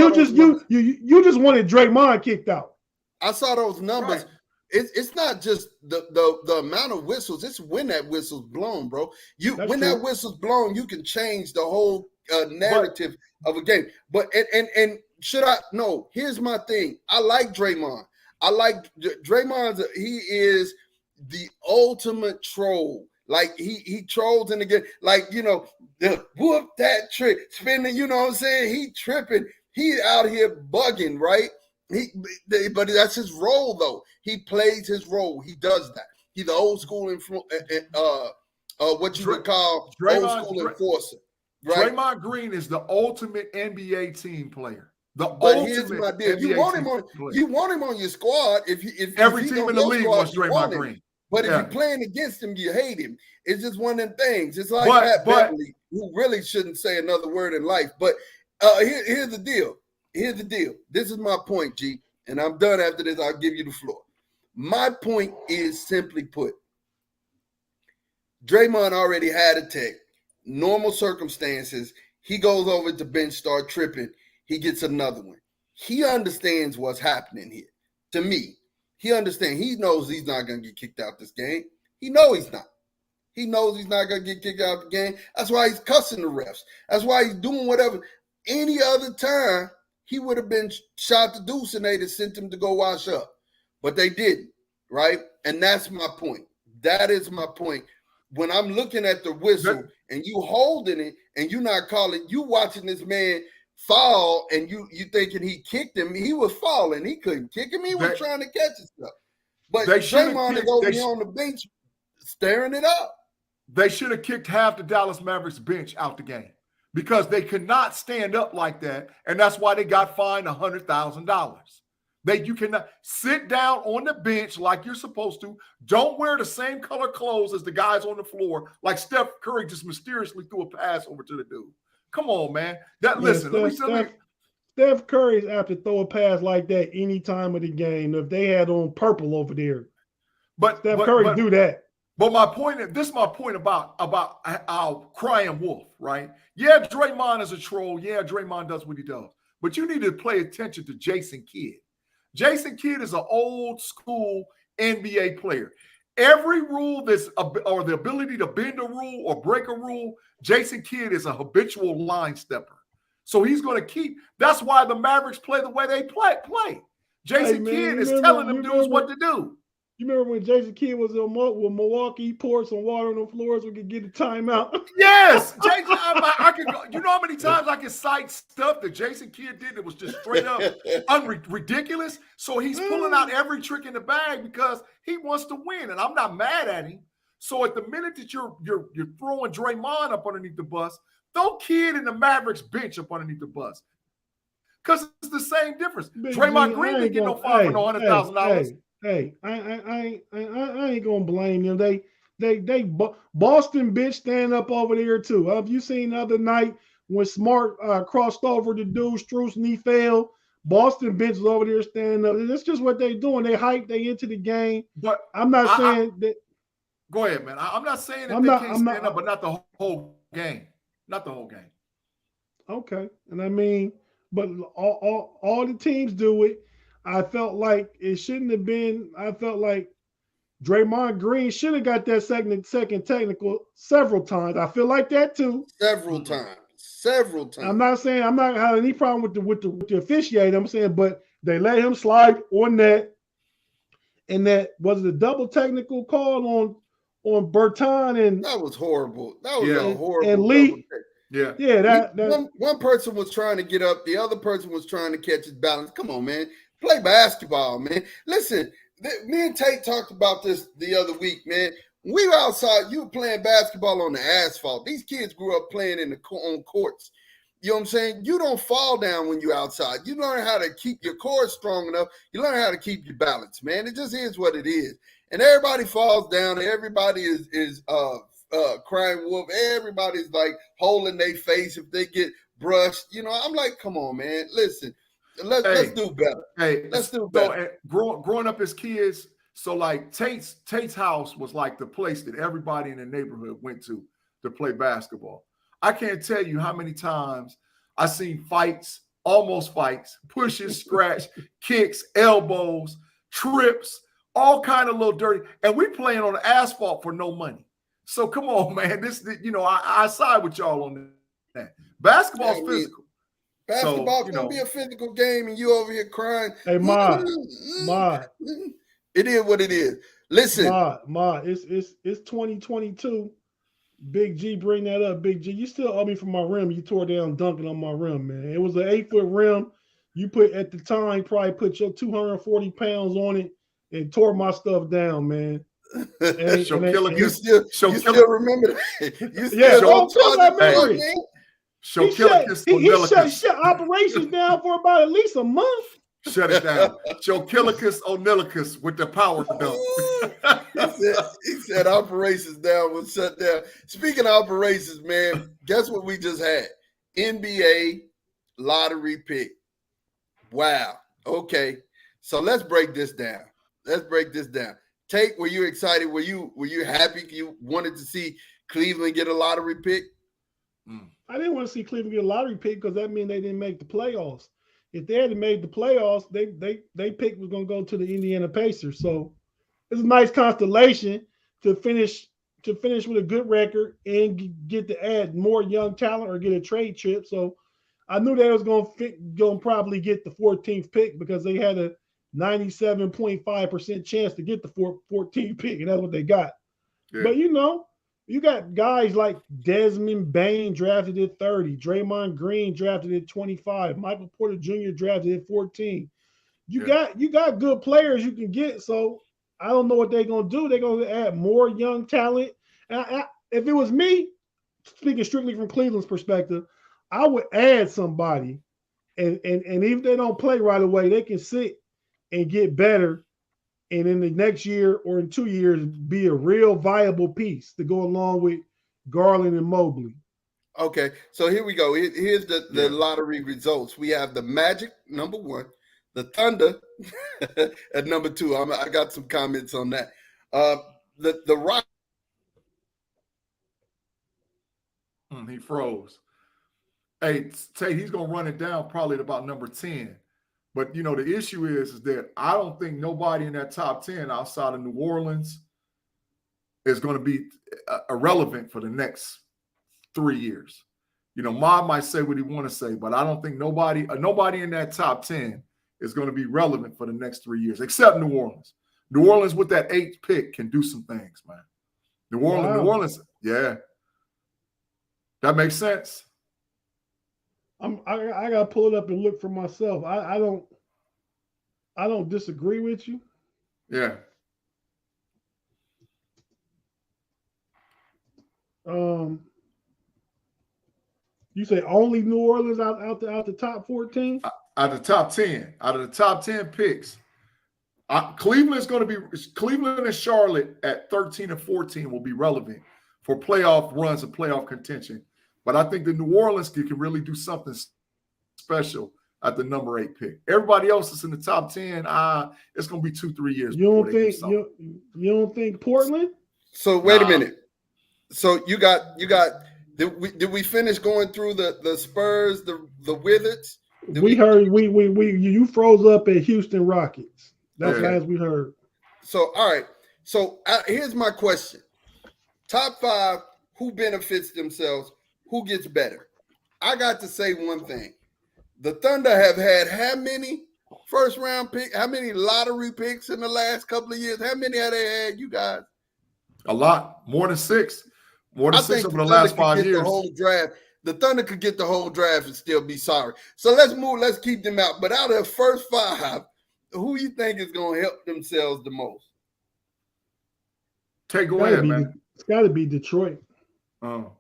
B: wanted Draymond kicked out.
A: I saw those numbers. Right. It's not just the amount of whistles. It's when that whistle's blown, bro. That whistle's blown, you can change the whole narrative of a game. But and should I? No. Here's my thing. I like Draymond. I like Draymond. He is the ultimate troll. Like he trolls in the game. Like, the whoop that trick, spinning, you know what I'm saying? He tripping. He out here bugging, right? But that's his role, though. He plays his role. He does that. He's the old school what you would call old school enforcer. Right?
C: Draymond Green is the ultimate NBA team player.
A: But here's my deal: you want him on your squad. If
C: every team in the league wants Draymond Green.
A: But if you're playing against him, you hate him. It's just one of them things. It's like Pat Beverly, who really shouldn't say another word in life. But here's the deal. Here's the deal. This is my point, G. And I'm done after this. I'll give you the floor. My point is simply put, Draymond already had a tech. Normal circumstances, he goes over to bench, start tripping. He gets another one. He understands what's happening here. To me, he understands. He knows he's not going to get kicked out this game. He knows he's not. He knows he's not going to get kicked out of the game. That's why he's cussing the refs. That's why he's doing whatever. Any other time, he would have been shot the deuce and they'd have sent him to go wash up. But they didn't, right? And that's my point. That is my point. When I'm looking at the whistle and you holding it and you not calling, you watching this man fall and you thinking he kicked him. He was falling. He couldn't kick him. He was trying to catch himself. But Draymond is over here on the bench staring it up.
C: They should have kicked half the Dallas Mavericks bench out the game because they could not stand up like that. And that's why they got fined $100,000. You cannot sit down on the bench like you're supposed to. Don't wear the same color clothes as the guys on the floor, like Steph Curry just mysteriously threw a pass over to the dude. Come on, man.
B: Steph Curry's apt to throw a pass like that any time of the game if they had on purple over there. But Steph Curry do that.
C: But my point about our crying wolf, right? Yeah, Draymond is a troll. Yeah, Draymond does what he does. But you need to pay attention to Jason Kidd. Jason Kidd is an old school NBA player. Every rule or the ability to bend a rule or break a rule, Jason Kidd is a habitual line stepper. So he's going to keep. That's why the Mavericks play the way they play. Jason Kidd is telling them dudes what to do.
B: You remember when Jason Kidd was in Milwaukee, he poured some water on the floors so we could get a timeout?
C: Yes. Jason, I can go. You know how many times I can cite stuff that Jason Kidd did that was just straight up ridiculous? So he's pulling out every trick in the bag because he wants to win, and I'm not mad at him. So at the minute that you're throwing Draymond up underneath the bus, throw Kidd and the Mavericks bench up underneath the bus. Because it's the same difference. Draymond Green didn't get no fine for no $100,000.
B: Hey, I ain't gonna blame them. They Boston bitch stand up over there too. Have you seen the other night when Smart crossed over the dude Strus and he fell? Boston bitch was over there standing up. That's just what they doing. They hype. They into the game. But I'm not saying that.
C: Go ahead, man. I'm not saying that they can't stand up, but not the whole game. Not the whole game.
B: Okay, and I mean, but all the teams do it. I felt like it shouldn't have been. I felt like Draymond Green should have got that second technical several times. I feel like that too.
A: Several times.
B: I'm not saying I'm not having any problem with the officiating. I'm saying, but they let him slide on that, and that was the double technical call on Bertan, and
A: that was horrible. That was a horrible.
B: And Lee.
A: Yeah. One person was trying to get up, the other person was trying to catch his balance. Come on, man. Play basketball, man. Listen, me and Tate talked about this the other week, man. We were outside. You were playing basketball on the asphalt. These kids grew up playing on courts. You know what I'm saying? You don't fall down when you're outside. You learn how to keep your core strong enough. You learn how to keep your balance, man. It just is what it is. And everybody falls down. Everybody is crying wolf. Everybody's like holding their face if they get brushed. You know, I'm like, come on, man. Listen. Let's do better. Let's do better.
C: So, growing up as kids, so like Tate's house was like the place that everybody in the neighborhood went to play basketball. I can't tell you how many times I seen fights, almost fights, pushes, scratch, kicks, elbows, trips, all kind of little dirty. And we playing on the asphalt for no money. So come on, man. I side with y'all on that. Basketball's physical.
A: Basketball can be a physical game, and you over here crying.
B: Hey, Ma.
A: It is what it is. Listen,
B: Ma, it's 2022. Big G, bring that up. Big G, you still owe me for my rim. You tore down dunking on my rim, man. It was an 8-foot rim. You put at the time probably put your 240 pounds on it and tore my stuff down, man.
A: You still remember that? You still
B: don't tell my memory.
C: He
B: shut operations down for about at least a month.
C: Shut it down. Jokilicus Onilicus with the power dunk.
A: he said operations down was shut down. Speaking of operations, man, guess what we just had? NBA lottery pick. Wow. Okay. So let's break this down. Tate, were you excited? Were you happy? You wanted to see Cleveland get a lottery pick?
B: I didn't want to see Cleveland get a lottery pick because that means they didn't make the playoffs. If they had made the playoffs, they pick was going to go to the Indiana Pacers. So it's a nice constellation to finish with a good record and get to add more young talent or get a trade chip. So I knew they was going to probably get the 14th pick because they had a 97.5% chance to get the 14th pick, and that's what they got. Yeah. But you got guys like Desmond Bain drafted at 30, Draymond Green drafted at 25, Michael Porter Jr. drafted at 14. You got good players you can get. So I don't know what they're gonna do. They're gonna add more young talent. And if it was me, speaking strictly from Cleveland's perspective, I would add somebody, and if they don't play right away, they can sit and get better. And in the next year or in 2 years, be a real viable piece to go along with Garland and Mobley.
A: Okay, so here we go. Here's the lottery results. We have the Magic, number 1, the Thunder at number 2. I got some comments on that. The Rock.
C: He froze. Hey, Tate, he's going to run it down probably at about number 10. But, the issue is that I don't think nobody in that top 10 outside of New Orleans is going to be irrelevant for the next 3 years. Ma might say what he want to say, but I don't think nobody in that top 10 is going to be relevant for the next 3 years, except New Orleans. New Orleans with that 8th pick can do some things, man. New Orleans, yeah. That makes sense.
B: I gotta pull it up and look for myself. I don't disagree with you.
C: Yeah.
B: You say only New Orleans out the top 14?
C: Out of the top 10. Out of the top 10 picks. Cleveland and Charlotte at 13 and 14 will be relevant for playoff runs and playoff contention. But I think the New Orleans can really do something special at the number 8 pick. Everybody else is in the top 10. It's going to be 2-3 years.
B: You don't think Portland?
A: So wait a minute. So you got. Did we finish going through the Spurs, the Wizards?
B: You froze up at Houston Rockets. That's last we heard.
A: So all right. So here's my question: top 5, who benefits themselves? Who gets better? I got to say one thing. The Thunder have had how many first-round picks, how many lottery picks in the last couple of years? How many have they had, you guys?
C: A lot. More than 6. More than 6 over the last 5 years.
A: The whole draft. The Thunder could get the whole draft and still be sorry. So let's move. Let's keep them out. But out of the first 5, who you think is going to help themselves the most?
C: Go ahead, man.
B: It's got to be Detroit.
C: Oh.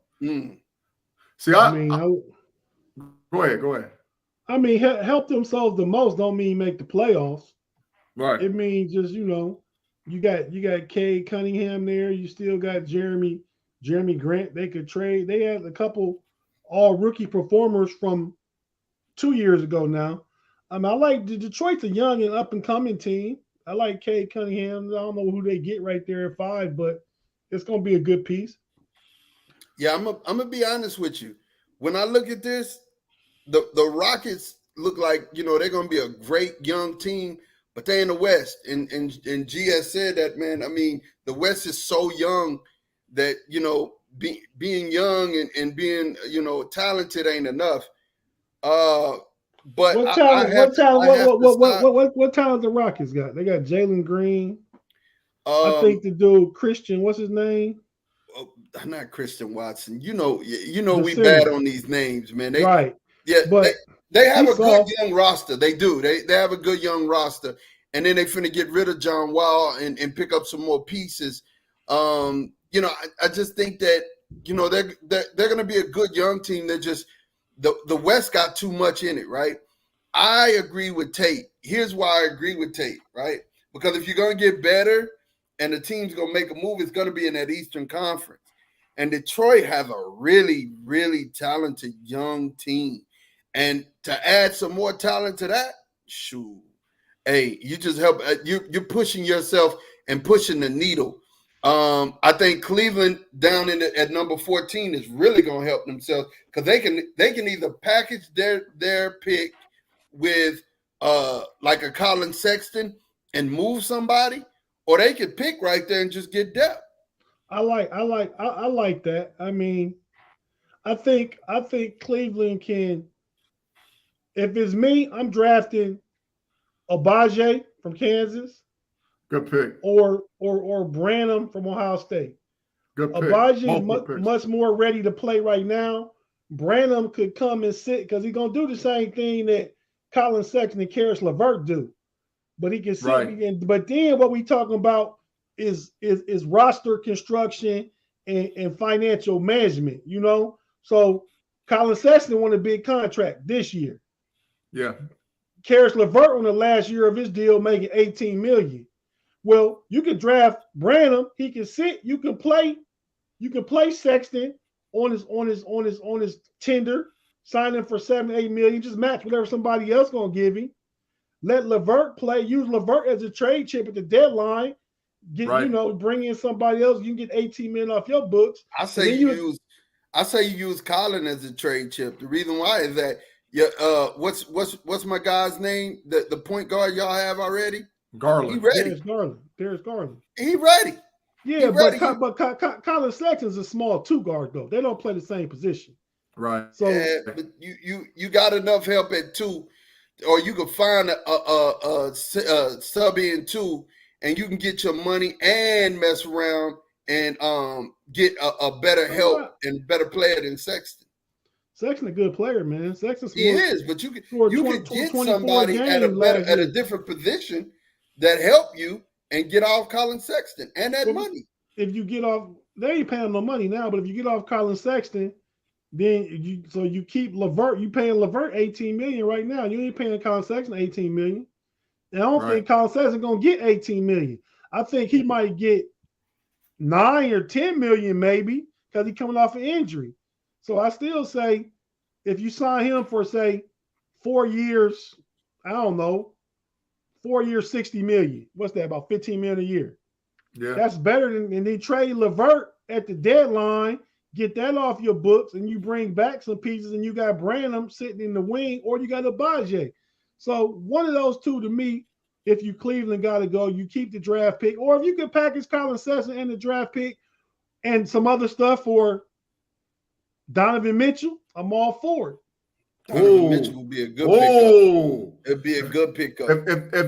B: See,
C: go ahead.
B: I mean, help themselves the most don't mean make the playoffs.
C: Right.
B: It means just, you got Cade Cunningham there. You still got Jeremy Grant. They could trade. They had a couple all rookie performers from 2 years ago now. I like Detroit's a young and up and coming team. I like Cade Cunningham. I don't know who they get right there at 5, but it's going to be a good piece.
A: Yeah, I'm gonna be honest with you. When I look at this, the Rockets look like they're gonna be a great young team, but they're in the West. And G has said that, man. I mean, the West is so young that being young and being talented ain't enough. But
B: What talent? What talent the Rockets got? They got Jalen Green. I think the dude Christian, what's his name?
A: Not Christian Watson. You know,
B: The
A: we
B: center.
A: bad on these names, man.
B: Right.
A: Yeah,
B: but
A: they have a good young roster. They do. They have a good young roster, and then they finna get rid of John Wall and pick up some more pieces. You know, I just think that they're gonna be a good young team. They're just the West got too much in it, right? I agree with Tate. Here's why I agree with Tate, right? Because if you're gonna get better and the team's gonna make a move, it's gonna be in that Eastern Conference. And Detroit have a really, really talented young team. And to add some more talent to that, shoot, hey, you just help. You're pushing yourself and pushing the needle. I think Cleveland down at number 14 is really going to help themselves because they can either package their pick with like a Colin Sexton and move somebody, or they could pick right there and just get depth.
B: I like that. I mean, I think Cleveland can. If it's me, I'm drafting Abaje from Kansas.
C: Good pick.
B: Or Branham from Ohio State.
C: Good pick.
B: Abaje is much more ready to play right now. Branham could come and sit because he's gonna do the same thing that Colin Sexton and Karis LeVert do, but he can sit. Right. But then what we talking about is roster construction and financial management. You know, so Colin Sexton won a big contract this year.
C: Yeah.
B: Karis LeVert on the last year of his deal making $18 million. Well, you can draft Branham. He can sit. You can play Sexton on his tender, sign him for $7-8 million. Just match whatever somebody else gonna give him. Let LeVert play. Use LeVert as a trade chip at the deadline. Bring in somebody else. You can get $18 million off your books.
A: I say you use Colin as a trade chip. The reason why is that what's my guy's name? The point guard y'all have already?
C: Garland.
A: He ready.
B: Darius Garland.
A: He ready.
B: Yeah, but Colin Sexton's a small two guard though. They don't play the same position.
C: Right.
A: So but you got enough help at two, or you can find a sub in two, and you can get your money and mess around and get a better help and better player than Sexton.
B: Sexton a good player, man.
A: He is, but you can get somebody at a different position that help you and get off Colin Sexton and that money.
B: If you get off, they ain't paying no money now, but if you get off Colin Sexton, then you keep LeVert. You paying LeVert $18 million right now. You ain't paying Colin Sexton $18 million. And I don't think Colin Sexton gonna get $18 million. I think he might get $9 or $10 million maybe because he's coming off an injury. So I still say if you sign him for say 4 years, I don't know, 4 years, $60 million. What's that? About $15 million a year.
C: Yeah.
B: That's better than, and then trade LeVert at the deadline, get that off your books, and you bring back some pieces, and you got Branham sitting in the wing, or you got Abaje. So one of those two to me, if you Cleveland got to go, you keep the draft pick, or if you can package Colin Sexton and the draft pick and some other stuff for Donovan Mitchell, I'm all for it.
A: Donovan Mitchell will be a good pickup. It'd be a good pickup.
C: If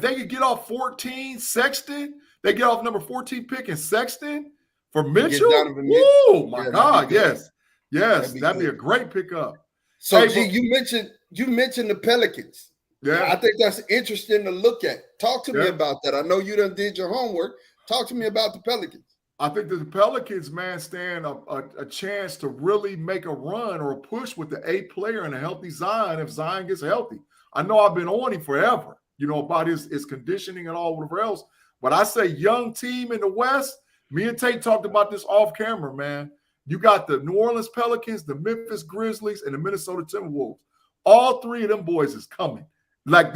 C: they could get off 14 Sexton, they get off number 14 pick and Sexton for Mitchell. Oh my God, yes, that'd be a great pickup.
A: So you mentioned the Pelicans.
C: Yeah,
A: I think that's interesting to look at. Talk to me about that. I know you done did your homework. Talk to me about the Pelicans.
C: I think that the Pelicans, man, stand a chance to really make a run or a push with the A player and a healthy Zion if Zion gets healthy. I know I've been on him forever, about his conditioning and all whatever else. But I say young team in the West, me and Tate talked about this off camera, man. You got the New Orleans Pelicans, the Memphis Grizzlies, and the Minnesota Timberwolves. All three of them boys is coming. Like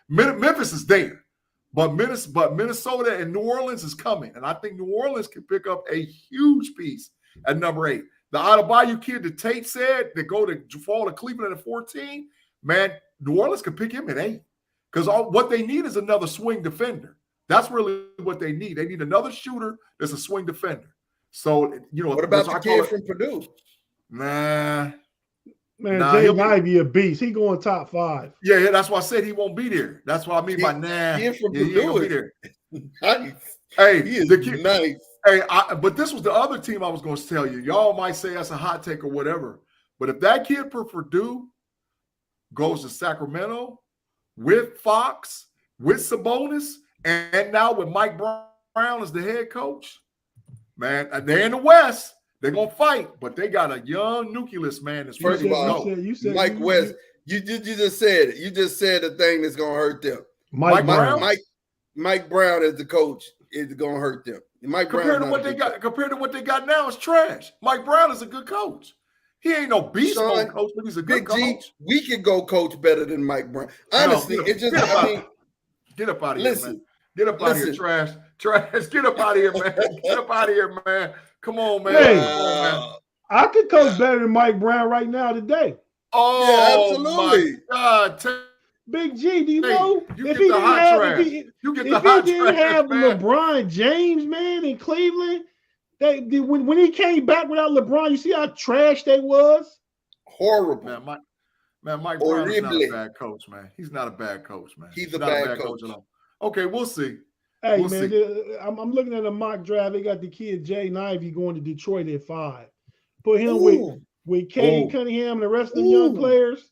C: Memphis is there. But Minnesota and New Orleans is coming. And I think New Orleans can pick up a huge piece at number 8. The Adebayo kid that Tate said that fall to Cleveland at 14, man, New Orleans can pick him at 8. Because what they need is another swing defender. That's really what they need. They need another shooter that's a swing defender. So,
A: what about the kid from Purdue?
C: Nah.
B: Man,
C: Nah,
B: Jay
C: he'll be-
B: Ivey a beast. He going top 5.
C: Yeah, that's why I said he won't be there. That's what I mean by nah.
A: He from
C: He ain't gonna be
A: Purdue.
C: there.
A: Nice.
C: Hey,
A: He is
C: the kid,
A: nice.
C: hey, but this was the other team I was going to tell you. Y'all might say that's a hot take or whatever. But if that kid for Purdue goes to Sacramento with Fox, with Sabonis, and now with Mike Brown as the head coach, man, they're in the West. They're going to fight, but they got a young nucleus, man. That's
A: First of all, Mike West, you just said it. You just said the thing that's going to hurt them.
B: Mike Brown.
A: Mike Brown as the coach is going to hurt them. Mike
C: compared
A: Brown
C: to what they got now, it's trash. Mike Brown is a good coach. He ain't no beast mode coach, but he's a good coach.
A: We could go coach better than Mike Brown. Honestly,
C: get up out of here, man. Get up out of here, trash. Get up out of here, man. Get up out of here, man. Come on, man.
B: Hey,
C: come on, man.
B: I could coach better than Mike Brown right now today.
C: Oh,
A: yeah, absolutely.
C: My God.
B: Big G, do you know
C: you if he didn't have
B: LeBron James, man, in Cleveland, when he came back without LeBron, you see how trash they was?
A: Horrible.
C: Mike Brown is not a bad coach, man. He's not a bad coach, man.
A: He's a bad coach
C: at all. Okay, we'll see.
B: Hey, I'm looking at a mock draft. They got the kid Jay Ivey going to Detroit at 5. Put him with Cade Cunningham and the rest of them young players.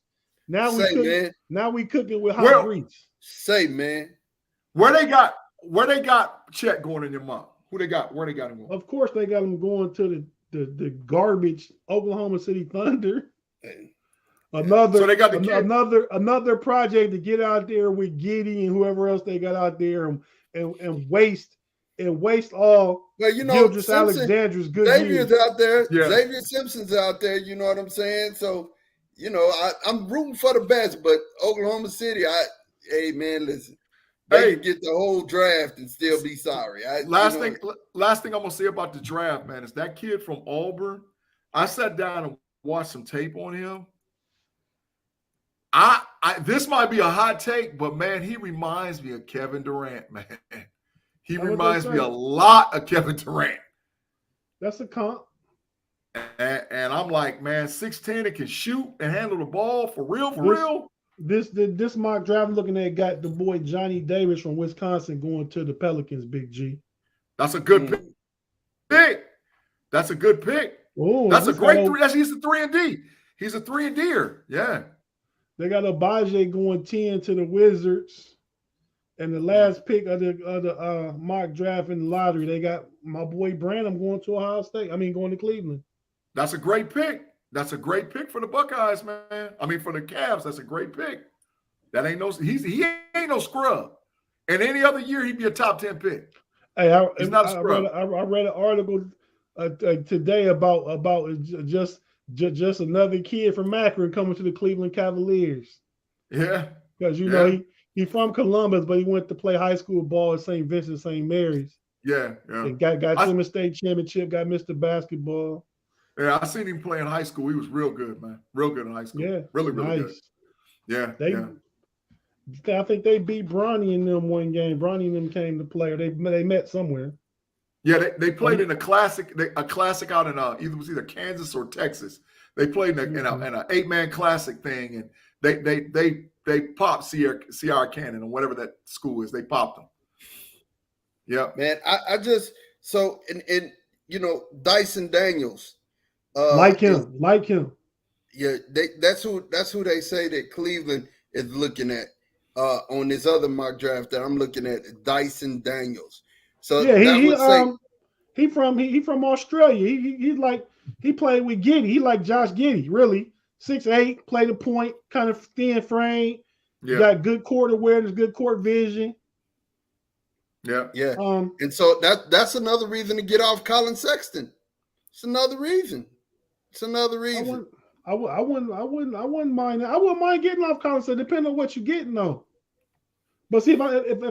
B: Now we cooking with hot grease.
A: Say, man.
C: Where they got Chet going in your mouth? Where they got him going?
B: Of course, they got him going to the garbage Oklahoma City Thunder. Another project to get out there with Giddey and whoever else they got out there and waste all.
A: Well, you know,
B: Gilgeous Alexander's good.
A: Xavier's out there. Yeah. Xavier Simpson's out there. You know what I'm saying? So, you know, I'm rooting for the best, but Oklahoma City, hey man, listen, they can get the whole draft and still be sorry.
C: Last thing I'm gonna say about the draft, man, is that kid from Auburn. I sat down and watched some tape on him. This might be a hot take, but man, he reminds me of Kevin Durant, man. He reminds me a lot of Kevin Durant.
B: That's a comp.
C: And I'm like, man, 6'10", it can shoot and handle the ball for real.
B: This mock draft looking at got the boy Johnny Davis from Wisconsin going to the Pelicans, Big G.
C: That's a good pick. That's a good pick.
B: Oh,
C: that's a great three. He's a 3-and-D. He's a 3-and-D-er. Yeah.
B: They got Abaje going 10 to the Wizards. And the last pick of the mock draft in the lottery, they got my boy Branham going to Ohio State. Going to Cleveland.
C: That's a great pick. That's a great pick for the Buckeyes, man. For the Cavs, that's a great pick. That ain't he ain't no scrub. And any other year, he'd be a top 10 pick.
B: Hey,
C: he's not a scrub.
B: I read an article today about just another kid from Akron coming to the Cleveland Cavaliers.
C: Yeah,
B: because he's from Columbus, but he went to play high school ball at St. Vincent, St. Mary's.
C: Yeah.
B: And got to the state championship, got Mr. Basketball.
C: Yeah, I seen him play in high school. He was real good, man. Real good in high school.
B: Yeah,
C: really good. Yeah,
B: I think they beat Bronny in them one game. Bronny and them came to play, or they met somewhere.
C: Yeah, they played in a classic out in either Kansas or Texas. They played in an 8-man classic thing, and they popped Sierra Canyon or whatever that school is. They popped them. Yeah,
A: man. I just Dyson Daniels.
B: Like him.
A: Yeah, that's who they say that Cleveland is looking at on this other mock draft that I'm looking at, Dyson Daniels. So
B: yeah, he from Australia. He played with Giddey. He like Josh Giddey, really. 6'8", played a point, kind of thin frame. Yeah. Got good court awareness, good court vision.
C: Yeah.
A: Yeah. And so that's another reason to get off Colin Sexton. It's another reason.
B: I wouldn't mind that. I wouldn't mind getting off Colin Sexton, depending on what you're getting though. But see, if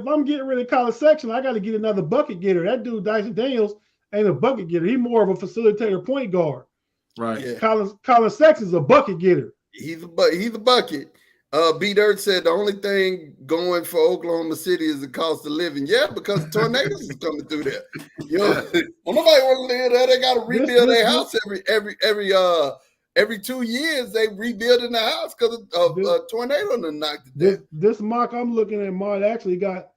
B: I'm getting rid of Colin Sexton, I got to get another bucket getter. That dude Dyson Daniels ain't a bucket getter. He's more of a facilitator point guard.
C: Right.
A: Yeah.
B: Colin Sexton's a bucket getter.
A: He's a bucket. B Dirt said the only thing going for Oklahoma City is the cost of living. Yeah, because tornadoes is coming through there. Nobody want to live there. They got to rebuild their house every 2 years they rebuilding the house because of a tornado that knocked it down.
B: This mock I'm looking at, Mark, actually got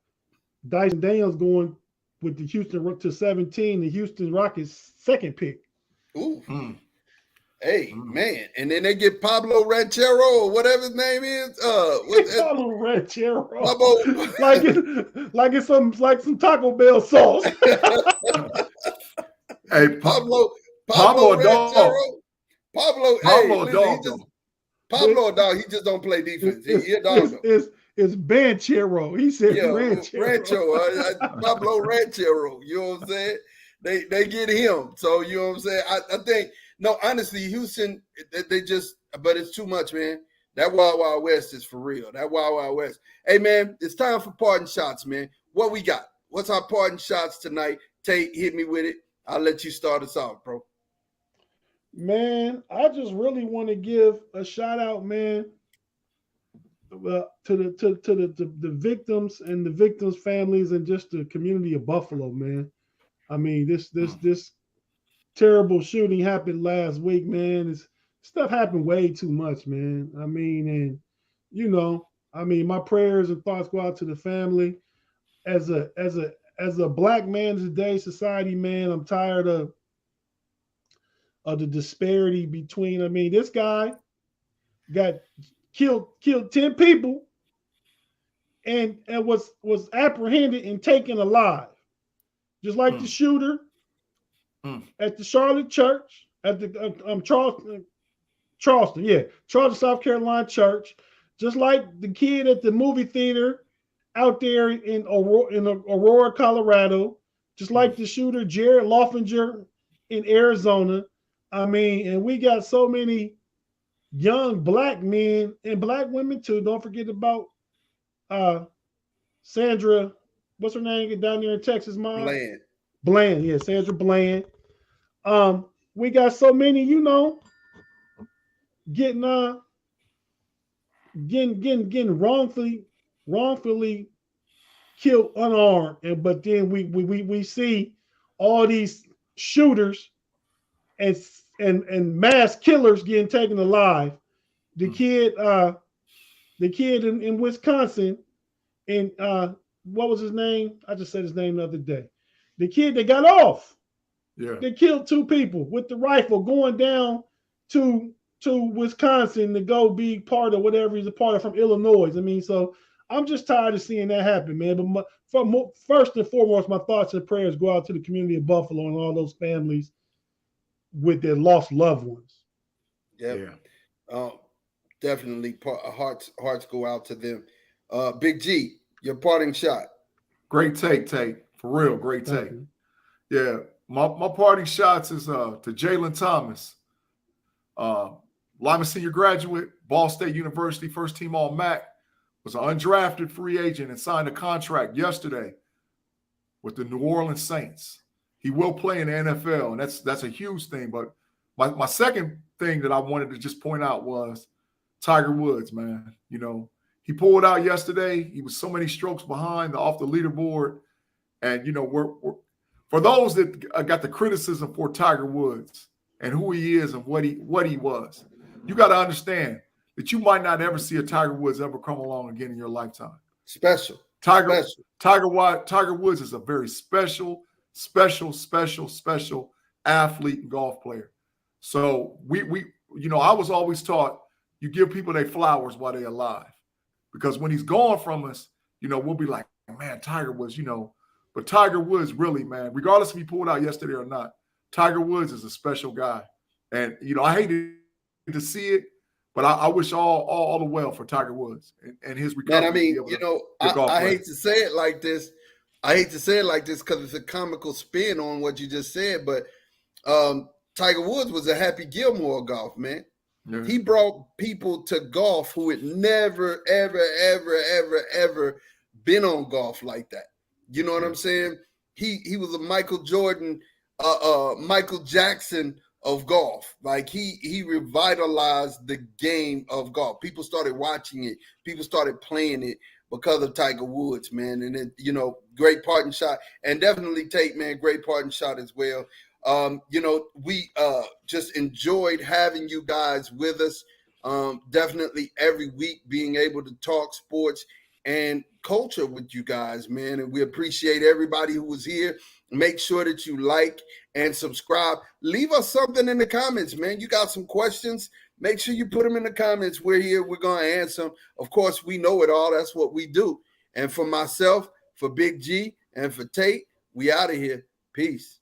B: Dyson Daniels going with the Houston to 17, the Houston Rockets' second pick.
A: Ooh. Hey, man. And then they get Pablo Ranchero or whatever his name is.
B: Pablo Ranchero.
A: Pablo.
B: like it's some Taco Bell sauce.
C: Hey,
A: Pablo
C: Ranchero.
A: Pablo,
C: Pablo,
A: hey,
C: listen,
A: Pablo, dog, he just don't play defense. He a dog.
B: It's Banchero. He said
A: Ranchero. Pablo Ranchero. You know what I'm saying? They get him. So, you know what I'm saying? I think, no, honestly, Houston, they just, but it's too much, man. That Wild Wild West is for real. That Wild Wild West. Hey, man, it's time for parting shots, man. What we got? What's our parting shots tonight? Tate, hit me with it. I'll let you start us off, bro.
B: Man, I just really want to give a shout out, man, to the victims and the victims' families and just the community of Buffalo, man. I mean, this terrible shooting happened last week, man. Stuff happened way too much, man. I mean, and you know, I mean, my prayers and thoughts go out to the family. As a black man in today's society, man, I'm tired of the disparity between. I mean, this guy got killed 10 people and was apprehended and taken alive, just like the shooter at the Charlotte church at the Charleston, South Carolina church, just like the kid at the movie theater out there in Aurora, Colorado, just like the shooter Jared Loffinger in Arizona. I mean, and we got so many young black men and black women too. Don't forget about Sandra, what's her name down there in Texas, Mom? Bland, yeah, Sandra Bland. We got so many, you know, getting wrongfully killed unarmed, but then we see all these shooters and mass killers getting taken alive. The kid in Wisconsin, and what was his name? I just said his name the other day. The kid that got off. Yeah. They killed 2 people with the rifle going down to Wisconsin to go be part of whatever he's a part of from Illinois. I mean, so I'm just tired of seeing that happen, man. But first and foremost, my thoughts and prayers go out to the community of Buffalo and all those families with their lost loved ones.
A: Yeah. Definitely hearts go out to them. Big G, your parting shot.
C: Great take. For real, great take. Yeah. My parting shots is to Jalen Thomas, Lima Senior graduate, Ball State University, first team All-MAC, was an undrafted free agent and signed a contract yesterday with the New Orleans Saints. He will play in the NFL, and that's a huge thing. But my second thing that I wanted to just point out was Tiger Woods, man. You know, he pulled out yesterday. He was so many strokes behind off the leaderboard. And, you know, we're for those that got the criticism for Tiger Woods and who he is and what he was, you got to understand that you might not ever see a Tiger Woods ever come along again in your lifetime.
A: Special.
C: Tiger Woods is a very special athlete and golf player. So we you know, I was always taught you give people their flowers while they're alive, because when he's gone from us, you know, we'll be like, man, Tiger Woods, you know. But Tiger Woods, really, man, regardless if he pulled out yesterday or not, Tiger Woods is a special guy. And, you know, I hated to see it, but I wish all the well for Tiger Woods and his recovery.
A: Man, I mean, you know, I hate to say it like this. Because it's a comical spin on what you just said. But Tiger Woods was a Happy Gilmore of golf, man. Yeah. He brought people to golf who had never, ever been on golf like that. You know what I'm saying? He was a Michael Jordan, Michael Jackson of golf. Like he revitalized the game of golf. People started watching it. People started playing it because of Tiger Woods, man. And it, you know, great parting shot. And definitely Tate, man, great parting shot as well. We just enjoyed having you guys with us. Definitely every week being able to talk sports and culture with you guys, man. And we appreciate everybody who was here. Make sure that you like and subscribe. Leave us something in the comments, man. You got some questions? Make sure you put them in the comments. We're here. We're going to answer them. Of course, we know it all. That's what we do. And for myself, for Big G, and for Tate, we out of here. Peace.